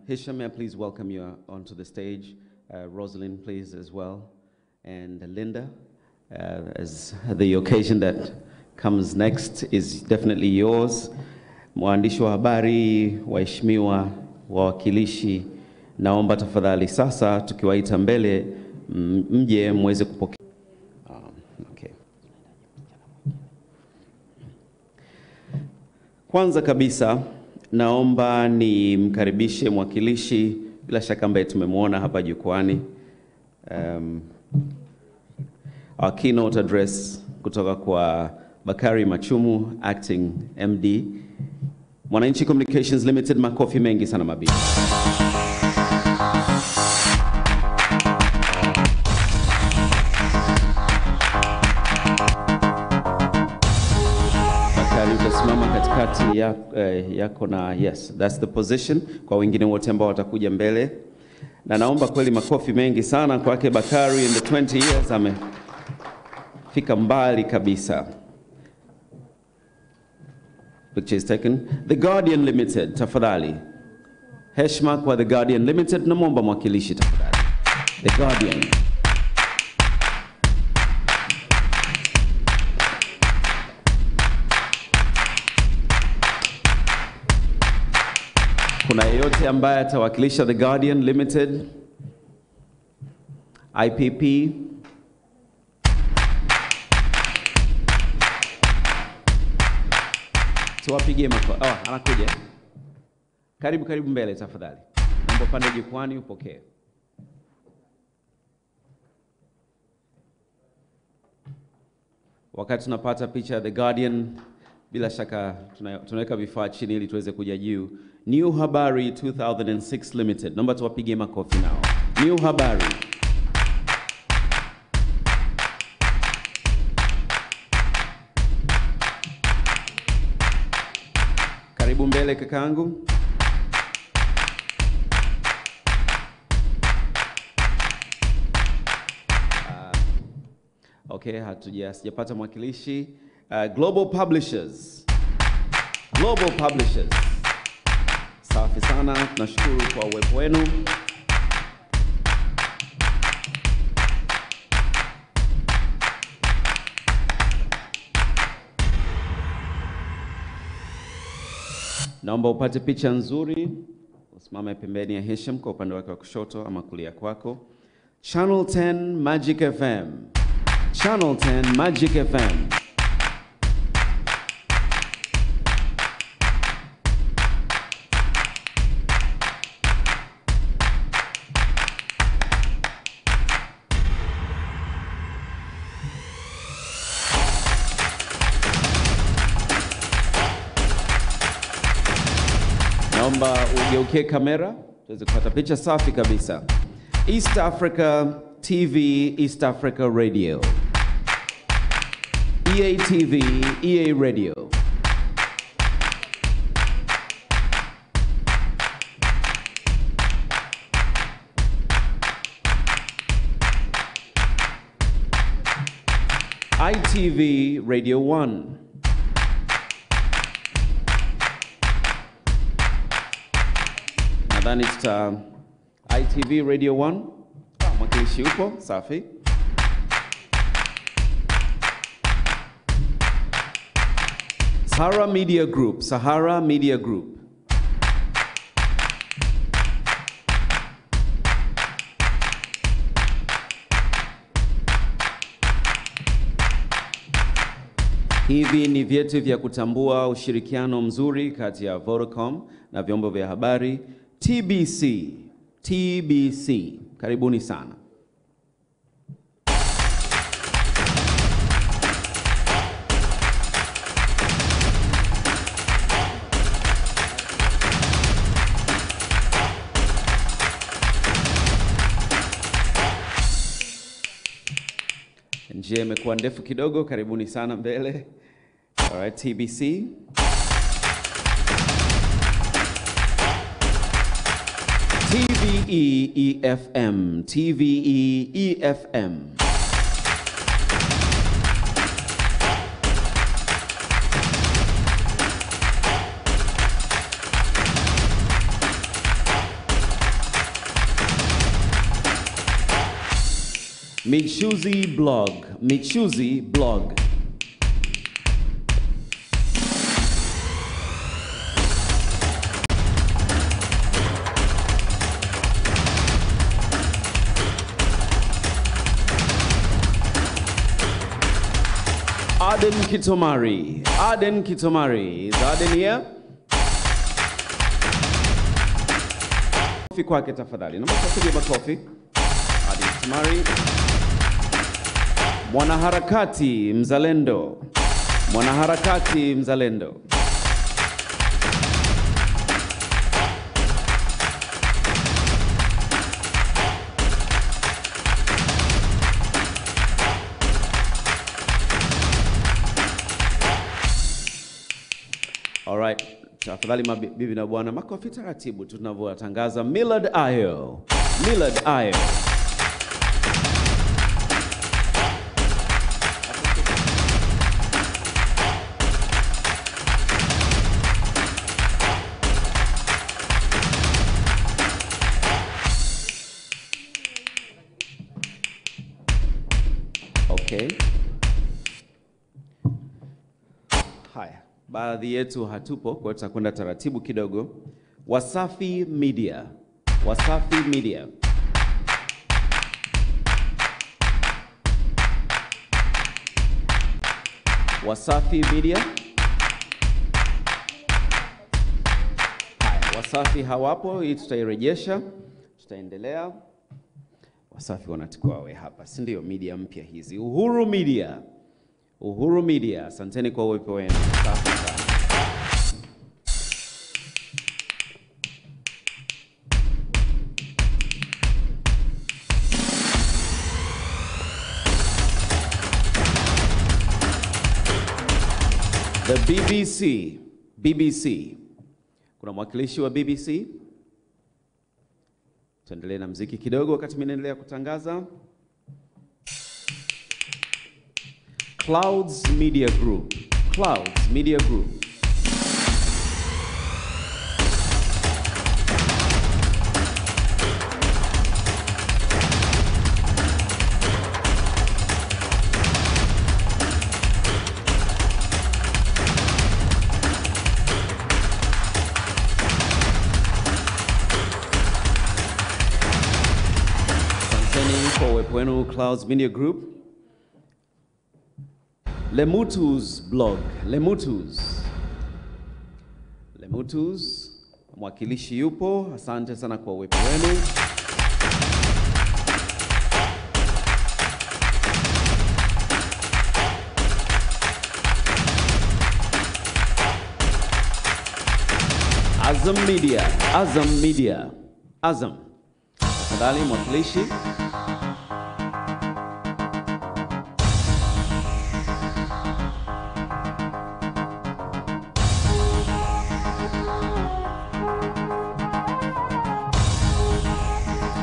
Hisham, may I please welcome you onto the stage. Rosalynn, please, as well, and Linda. As the occasion that comes next is definitely yours. Waandishi wa habari, waheshimiwa, wawakilishi, naomba tafadhali sasa tukiwaita mbele mje muweze kupokea. Okay. Kwanza kabisa naomba nimkaribishe mwakilishi, bila shaka ambaye tumemwona hapa jukwani, our keynote address kutoka kwa Bakari Machumu, Acting MD, Mwananchi Communications Limited. Makofi mengi sana mabibi. Bakari, utasimama katikati yako na yes, that's the position. Kwa wengine wote ambao watakuja mbele, na naomba kweli makofi mengi sana kwake Bakari. In the 20 years fika mbali kabisa. Picture is taken. The Guardian Limited, tafadhali. Heshima kwa The Guardian Limited, namwomba mwakilishi tafadhali. The Guardian. Kuna yeyote ambaye atawakilisha The Guardian Limited? IPP? Tuwapigie makofi. Anakuja. Karibu mbele tafadhali. Naomba pande jukwani upokee. Wakati tunapata picha ya The Guardian, bila shaka tunaweka vifaa chini ili tuweze kuja juu. New Habari 2006 Limited. Naomba tuwapigie makofi nao. New Habari. Karibu mbele kakangu. Okay, sijapata mwakilishi. Global Publishers. Global Publishers. Safi sana, tunashukuru kwa uwepo wenu. Naomba upate picha nzuri. Usimame pembeni ya Hisham kwa upande wake wa kushoto ama kulia kwako. Channel 10 Magic FM. Channel 10 Magic FM. Naomba ugeukie kamera tuweze kupata picha safi kabisa. East Africa TV, East Africa Radio. EA TV, EA Radio. ITV Radio 1. Nadhani ITV Radio 1. Mwakilishi upo, safi. Sahara Media Group. Sahara Media Group. Hivi ni vyeti vya kutambua ushirikiano mzuri kati ya Vodacom na vyombo vya habari. TBC. TBC. Karibuni sana. Njia imekuwa ndefu kidogo, karibuni sana mbele. All right, TBC. TVE EFM. TVE EFM. Michuzi Blog. Michuzi Blog. Aden Kitomari. Aden Kitomari. Is Aden here? Makofi kwake tafadhali. Naomba tupige makofi. Aden Kitomari. Mwanaharakati mzalendo. Mwanaharakati mzalendo. All right, tafadhali mabibi na bwana, makofi taratibu tunavyotangaza Millard Ayo. Millard Ayo. Okay. Haya, baadhi yetu hatupo, kwa tutakwenda taratibu kidogo. Wasafi Media. Wasafi Media. Wasafi Media. Haya, Wasafi hawapo, hii tutairejesha. Tutaendelea. Wasafi wanatakiwa wawe hapa, si ndio? Media mpya hizi. Uhuru Media. Uhuru Media, asanteni kwa uwepo wenu. Safi sana. The BBC. BBC. Kuna mwakilishi wa BBC? Tuendelee na mziki kidogo wakati mimi naendelea kutangaza. Clouds Media Group. Clouds Media Group. Bueno, Clouds Media Group. Lemutu's blog. Lemutu's. Lemutu's. Mwakilishi yupo. Asante sana kwa uwepo wenu. Azam Media. Azam Media. Azam. Tafadhali mwakilishi.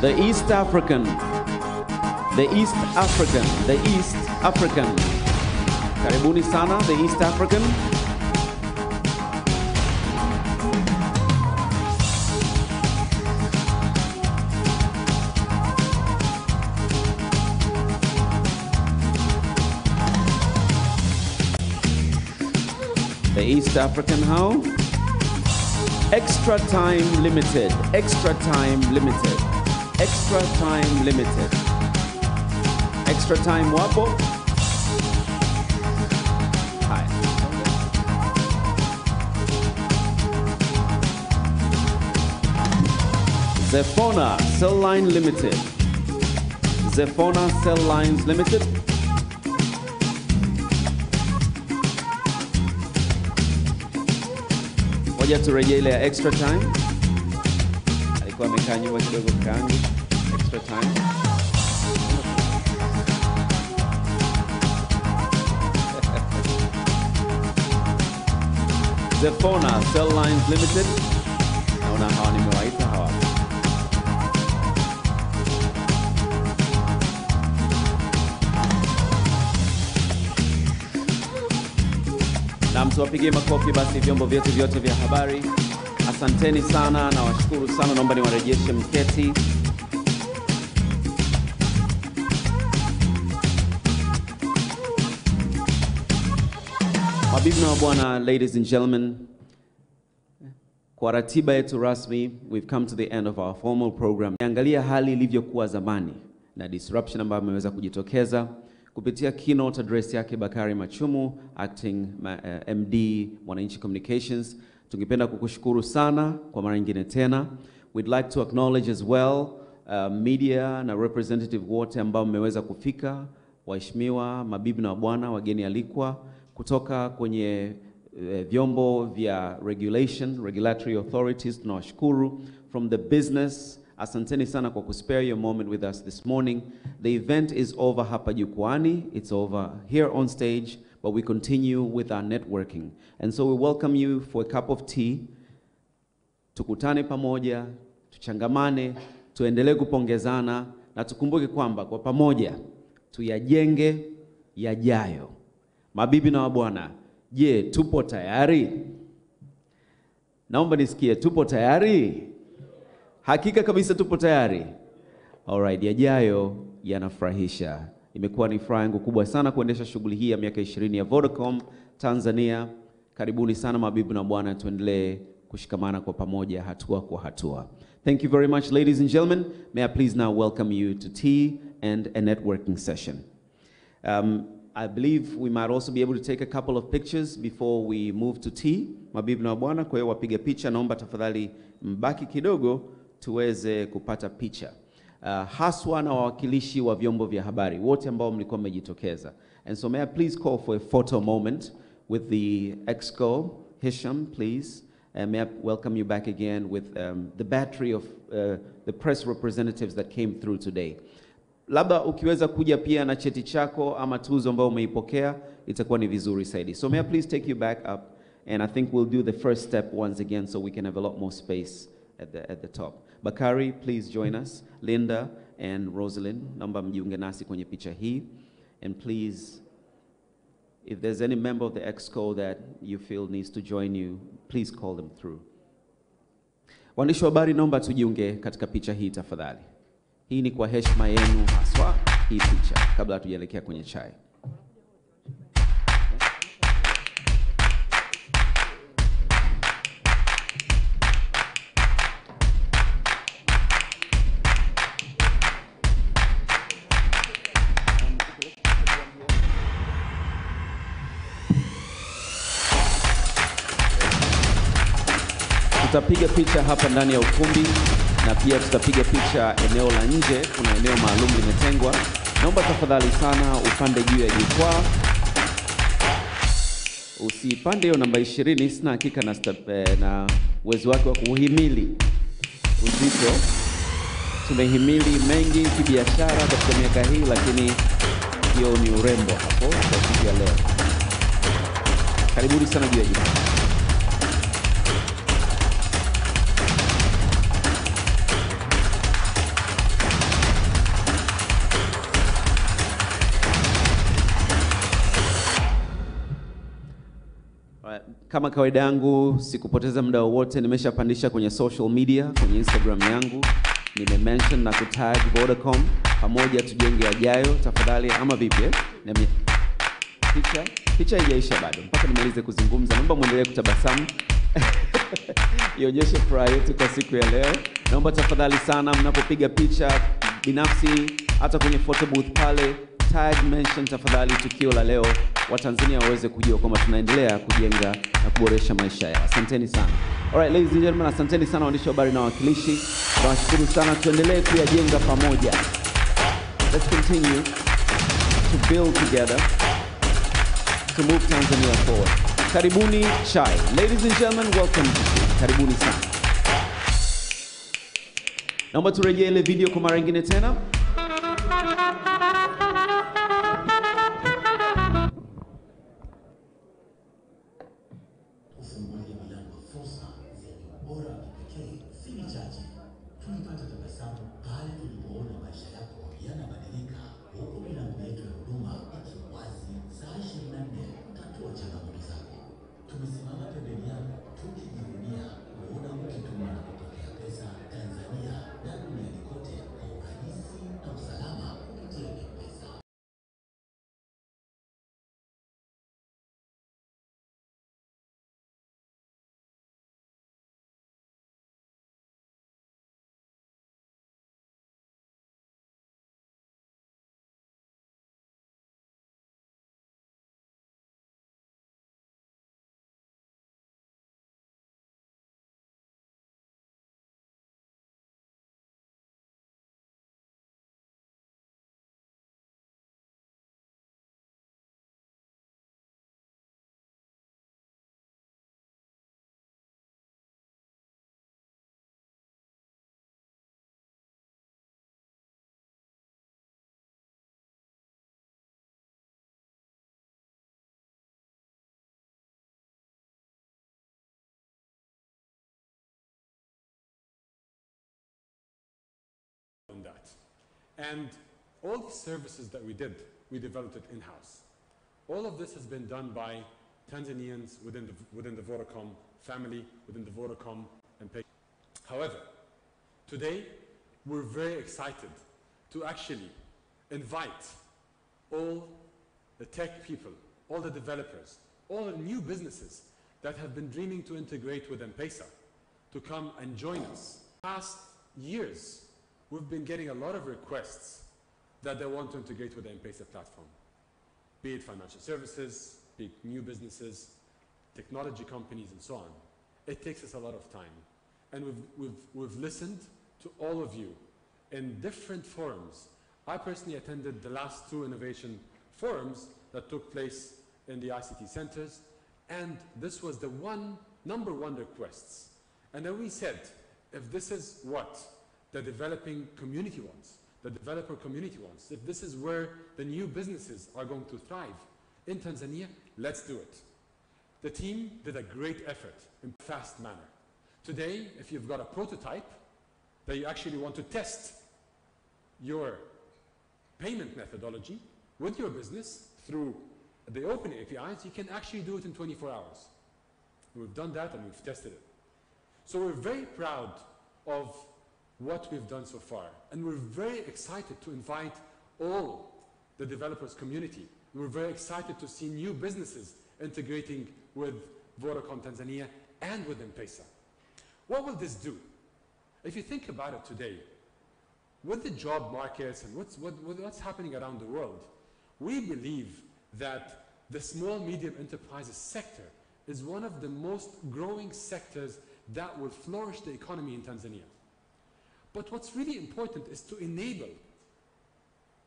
The East African. The East African. The East African. Karibuni sana, the East African. The East African how? Extra time limited. Extra time limited. Extra time limited. Extra time wapo? Hi. Zephona Cell Line Limited. Zephona Cell Lines Limited. Moja turejea ile ya extra time. Alikuwa amekaa nyuma kidogo kangu. Extra time. Zephona Cell Lines Limited. Naona hawa nimewaita hawa. Na mtuwapigie makofi basi vyombo vyetu vyote vya habari. Asanteni sana na washukuru sana, naomba niwarejeshe mketi. Mabibi na mabwana, ladies and gentlemen, kwa ratiba yetu rasmi, we've come to the end of our formal program. Angalia hali ilivyokuwa zamani na disruption ambayo imeweza kujitokeza kupitia keynote address yake Bakari Machumu, acting MD Mwananchi Communications. Tungependa kukushukuru sana kwa mara nyingine tena. We'd like to acknowledge as well media na representative wote ambao mmeweza kufika, waheshimiwa, mabibi na mabwana, wageni alikwa kutoka kwenye vyombo vya regulatory authorities. Tunawashukuru from the business. Asanteni sana kwa kuspare your moment with us this morning. The event is over hapa jukwani. It's over here on stage, but we continue with our networking. And so we welcome you for a cup of tea. Tukutane pamoja, tuchangamane, tuendelee kupongezana na tukumbuke kwamba kwa pamoja tuyajenge yajayo. Mabibi na mabwana, je, tupo tayari? Naomba nisikie, tupo tayari? Hakika kabisa tupo tayari. Alright, yajayo yanafurahisha. Imekuwa ni furaha yangu kubwa sana kuendesha shughuli hii ya miaka 20 ya Vodacom Tanzania. Karibuni sana mabibi na bwana, tuendelee kushikamana kwa pamoja hatua kwa hatua. Thank you very much, ladies and gentlemen. May I please now welcome you to tea and a networking session. I believe we might also be able to take a couple of pictures before we move to tea. Mabibi na bwana, kwa hiyo wapiga picha naomba tafadhali mbaki kidogo tuweze kupata picha. Haswa na wawakilishi wa vyombo vya habari wote ambao mlikuwa mmejitokeza. And so may I please call for a photo moment with the exco. Hisham, please. And may I welcome you back again with the battery of the press representatives that came through today. Labda ukiweza kuja pia na cheti chako ama tuzo ambao umeipokea, itakuwa ni vizuri zaidi. So may I please take you back up, and I think we'll do the first step once again so we can have a lot more space at the top. Bakari, please join us. Linda and Rosalynn, naomba mjiunge nasi kwenye picha hii. And please, if there's any member of the exco that you feel needs to join you, please call them through. Waandishi wa habari, naomba tujiunge katika picha hii tafadhali. Hii ni kwa heshima yenu haswa hii picha kabla tujaelekea kwenye chai. Tutapiga picha hapa ndani ya ukumbi na pia tutapiga picha eneo la nje. Kuna eneo maalum limetengwa. Naomba tafadhali sana upande juu ya jukwaa. Usipande hiyo namba 20, sina hakika na uwezo wake wa kuhimili uzito. Tumehimili mengi kibiashara katika miaka hii, lakini hiyo ni urembo hapo kwa siku ya leo. Karibuni sana juu ya jukwaa. Kama kawaida yangu, sikupoteza muda wowote, nimeshapandisha kwenye social media, kwenye Instagram yangu. Nimemention na kutag Vodacom, pamoja tujenge yajayo tafadhali, ama vipi? Picha. Picha haijaisha bado, mpaka nimalize kuzungumza. Naomba muendelee kutabasamu. Ionyeshe furaha yetu kwa siku ya leo. Naomba tafadhali sana mnapopiga picha binafsi, hata kwenye photo booth pale, tag mention tafadhali tukio la leo, Watanzania waweze kujua kwamba tunaendelea kujenga na kuboresha maisha yao. Asanteni sana. Alright, ladies and gentlemen, asanteni sana waandishi wa habari na wawakilishi. Tunashukuru sana, tuendelee kuyajenga pamoja. Let's continue to build together to move Tanzania forward. Karibuni chai. Ladies and gentlemen, welcome to Siku. Karibuni sana. Naomba turejee ile video kwa mara nyingine tena. That. And all the services that we did, we developed it in-house. All of this has been done by Tanzanians within the Vodacom family, within the Vodacom and pay. However, today we're very excited to actually invite all the tech people, all the developers, all the new businesses that have been dreaming to integrate with M-Pesa to come and join us. Past years, we've been getting a lot of requests that they want to integrate with the M-Pesa platform, be it financial services, be it new businesses, technology companies, and so on. It takes us a lot of time. And we've listened to all of you in different forums. I personally attended the last 2 innovation forums that took place in the ICT centers, and this was the number one requests. And then we said, if this is what the developing community wants, the developer community wants, if this is where the new businesses are going to thrive in Tanzania, let's do it. The team did a great effort in a fast manner. Today, if you've got a prototype that you actually want to test your payment methodology with your business through the open APIs, you can actually do it in 24 hours. We've done that and we've tested it. So we're very proud of what we've done so far. And we're very excited to invite all the developers community. We're very excited to see new businesses integrating with Vodacom Tanzania and with M-Pesa. What will this do? If you think about it today, with the job markets and what's happening around the world, we believe that the small medium enterprises sector is one of the most growing sectors that will flourish the economy in Tanzania. But what's really important is to enable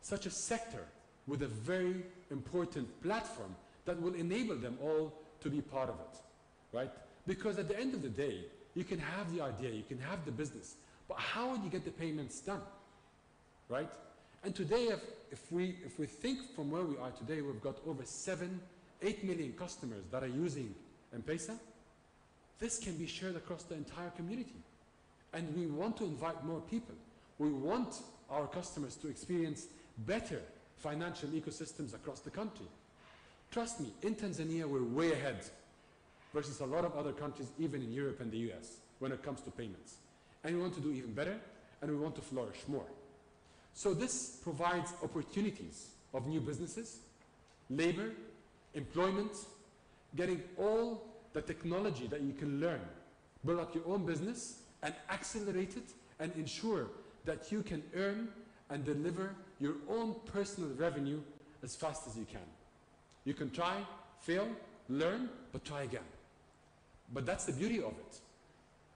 such a sector with a very important platform that will enable them all to be part of it, right? Because at the end of the day, you can have the idea, you can have the business, but how will you get the payments done, right? And today, if we think from where we are today, we've got over 8 million customers that are using M-Pesa. This can be shared across the entire community. And we want to invite more people. We want our customers to experience better financial ecosystems across the country. Trust me, in Tanzania, we're way ahead versus a lot of other countries, even in Europe and the US, when it comes to payments. And we want to do even better, and we want to flourish more. So this provides opportunities of new businesses, labor, employment, getting all the technology that you can learn, build up your own business and accelerate it and ensure that you can earn and deliver your own personal revenue as fast as you can. You can try, fail, learn, but try again. But that's the beauty of it.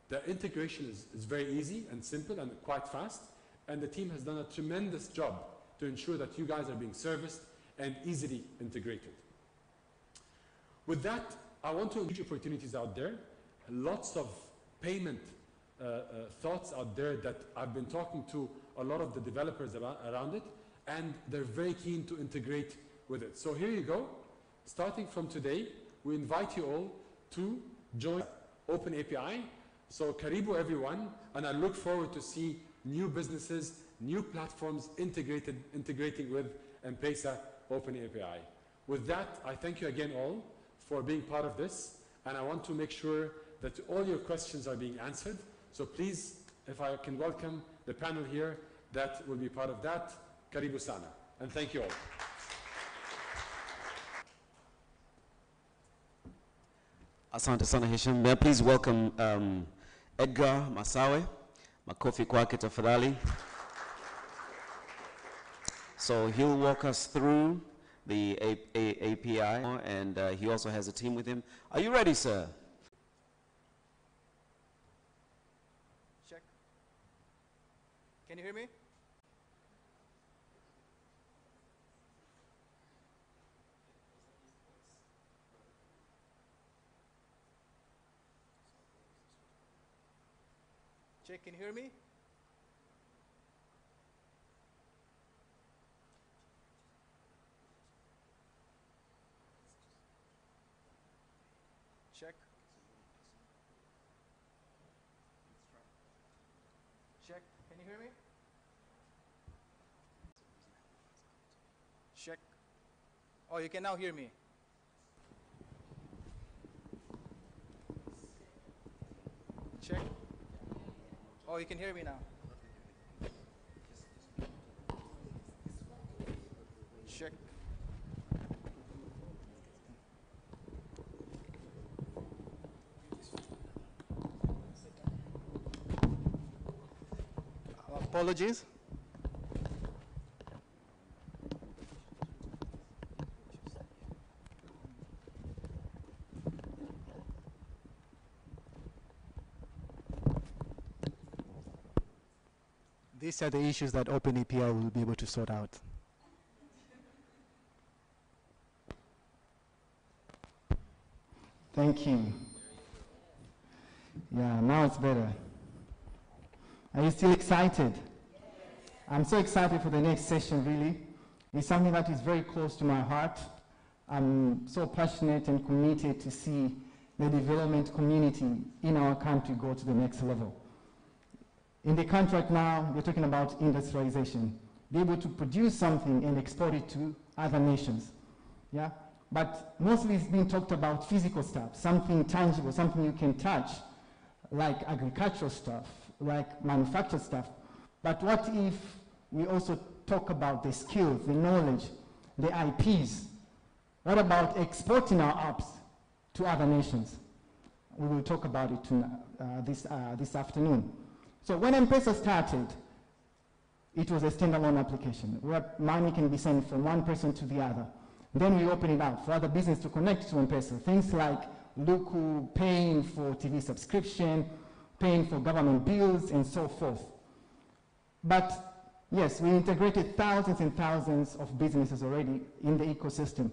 The integration is very easy and simple and quite fast, and the team has done a tremendous job to ensure that you guys are being serviced and easily integrated. With that, I want to engage opportunities out there, lots of payment thoughts out there that I've been talking to a lot of the developers around it, and they're very keen to integrate with it. So here you go. Starting from today, we invite you all to join Open API. So karibu everyone, and I look forward to see new businesses, new platforms integrating with M-Pesa Open API. With that, I thank you again all for being part of this, and I want to make sure that all your questions are being answered. So please, if I can welcome the panel here that will be part of that, karibu sana, and thank you all. Asante sana Hisham. May I please welcome Edgar Masawe. Makofi kwake tafadhali. So he'll walk us through the API, and he also has a team with him. Are you ready, sir? Check. Can you hear me? Check, can you hear me? Check. Check, can you hear me? Check. Oh, you can now hear me. Check. Oh, you can hear me now. Check. Apologies. These are the issues that OpenAPI will be able to sort out. Thank you. Yeah, now it's better. Are you still excited? I'm so excited for the next session, really. It's something that is very close to my heart. I'm so passionate and committed to see the development community in our country go to the next level. In the country right now, we're talking about industrialization. Be able to produce something and export it to other nations. Yeah? But mostly it's being talked about physical stuff, something tangible, something you can touch, like agricultural stuff, like manufactured stuff. But what if we also talk about the skills, the knowledge, the IPs? What about exporting our apps to other nations? We will talk about it this afternoon. So when M-Pesa started, it was a standalone application where money can be sent from one person to the other. Then we open it up for other business to connect to M-Pesa. Things like Luku, paying for TV subscription, paying for government bills, and so forth. But yes, we integrated thousands and thousands of businesses already in the ecosystem.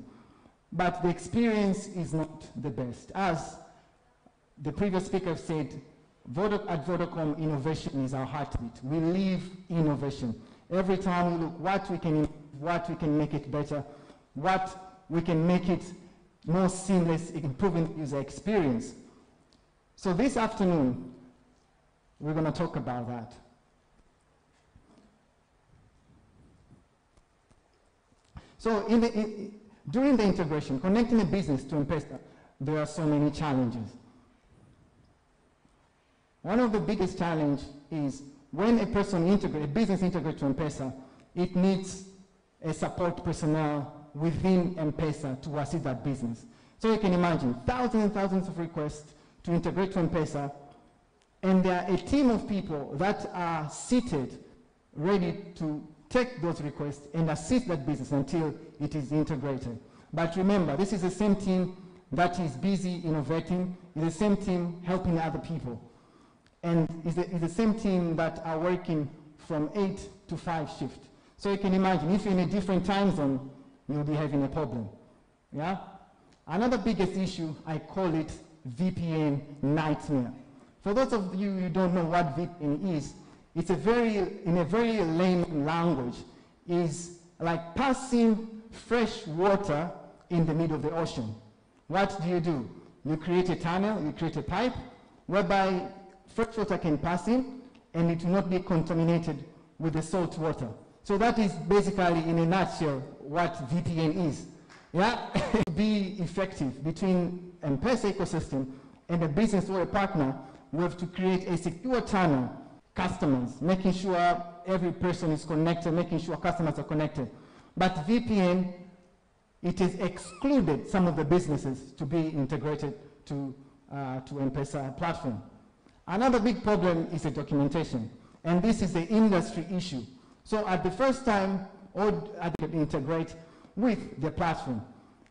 But the experience is not the best. As the previous speaker said, at Vodacom, innovation is our heartbeat. We live innovation. Every time we look what we can make it better, what we can make it more seamless, improving user experience. So this afternoon, we're going to talk about that. So during the integration, connecting a business to M-Pesa, there are so many challenges. One of the biggest challenges is when a business integrates to M-Pesa, it needs a support personnel within M-Pesa to assist that business. So you can imagine thousands and thousands of requests to integrate to M-Pesa, and there are a team of people that are seated, ready to take those requests and assist that business until it is integrated. But remember, this is the same team that is busy innovating, is the same team helping other people, and is the same team that are working from 8 to 5 shift. So you can imagine, if you're in a different time zone, you'll be having a problem. Yeah? Another biggest issue, I call it VPN nightmare. For those of you who don't know what VPN is, it's in a very lame language, is like passing fresh water in the middle of the ocean. What do? You create a tunnel, you create a pipe, whereby fresh water can pass in, and it will not be contaminated with the salt water. So that is basically, in a nutshell, what VPN is. Yeah, to be effective between M-Pesa ecosystem and a business or a partner, we have to create a secure channel, customers, making sure every person is connected, making sure customers are connected. But VPN, it has excluded some of the businesses to be integrated to M-Pesa platform. Another big problem is the documentation, and this is the industry issue. So at the first time, I could integrate with the platform,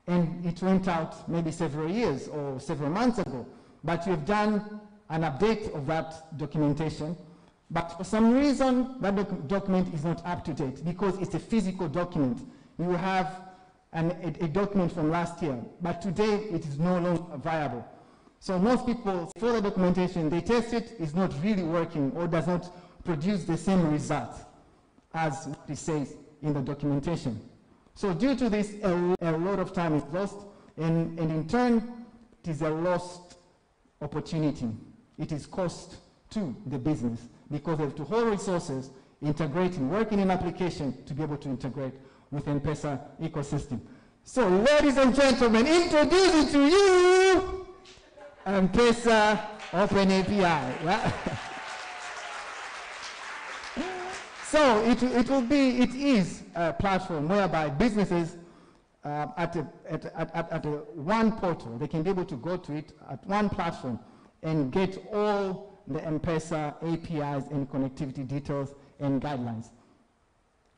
and it went out maybe several years or several months ago, but we've done an update of that documentation, but for some reason that document is not up to date because it's a physical document. You have a document from last year, but today it is no longer viable. So most people, for the documentation, they test it, it's not really working or does not produce the same result as what it says in the documentation. So due to this, a lot of time is lost, and in turn, it is a lost opportunity. It is cost to the business because they have to hold resources, integrating, working in application to be able to integrate with M-Pesa ecosystem. So ladies and gentlemen, introducing to you M-Pesa Open API. Yeah? So it is a platform whereby businesses at one portal, they can be able to go to it at one platform and get all the M-Pesa APIs and connectivity details and guidelines.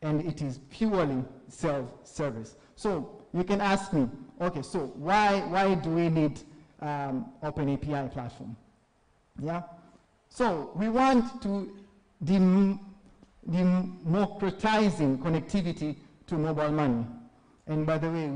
And it is purely self-service. So you can ask me, okay, so why do we need Open API platform? Yeah. So we want to democratizing connectivity to mobile money. And by the way,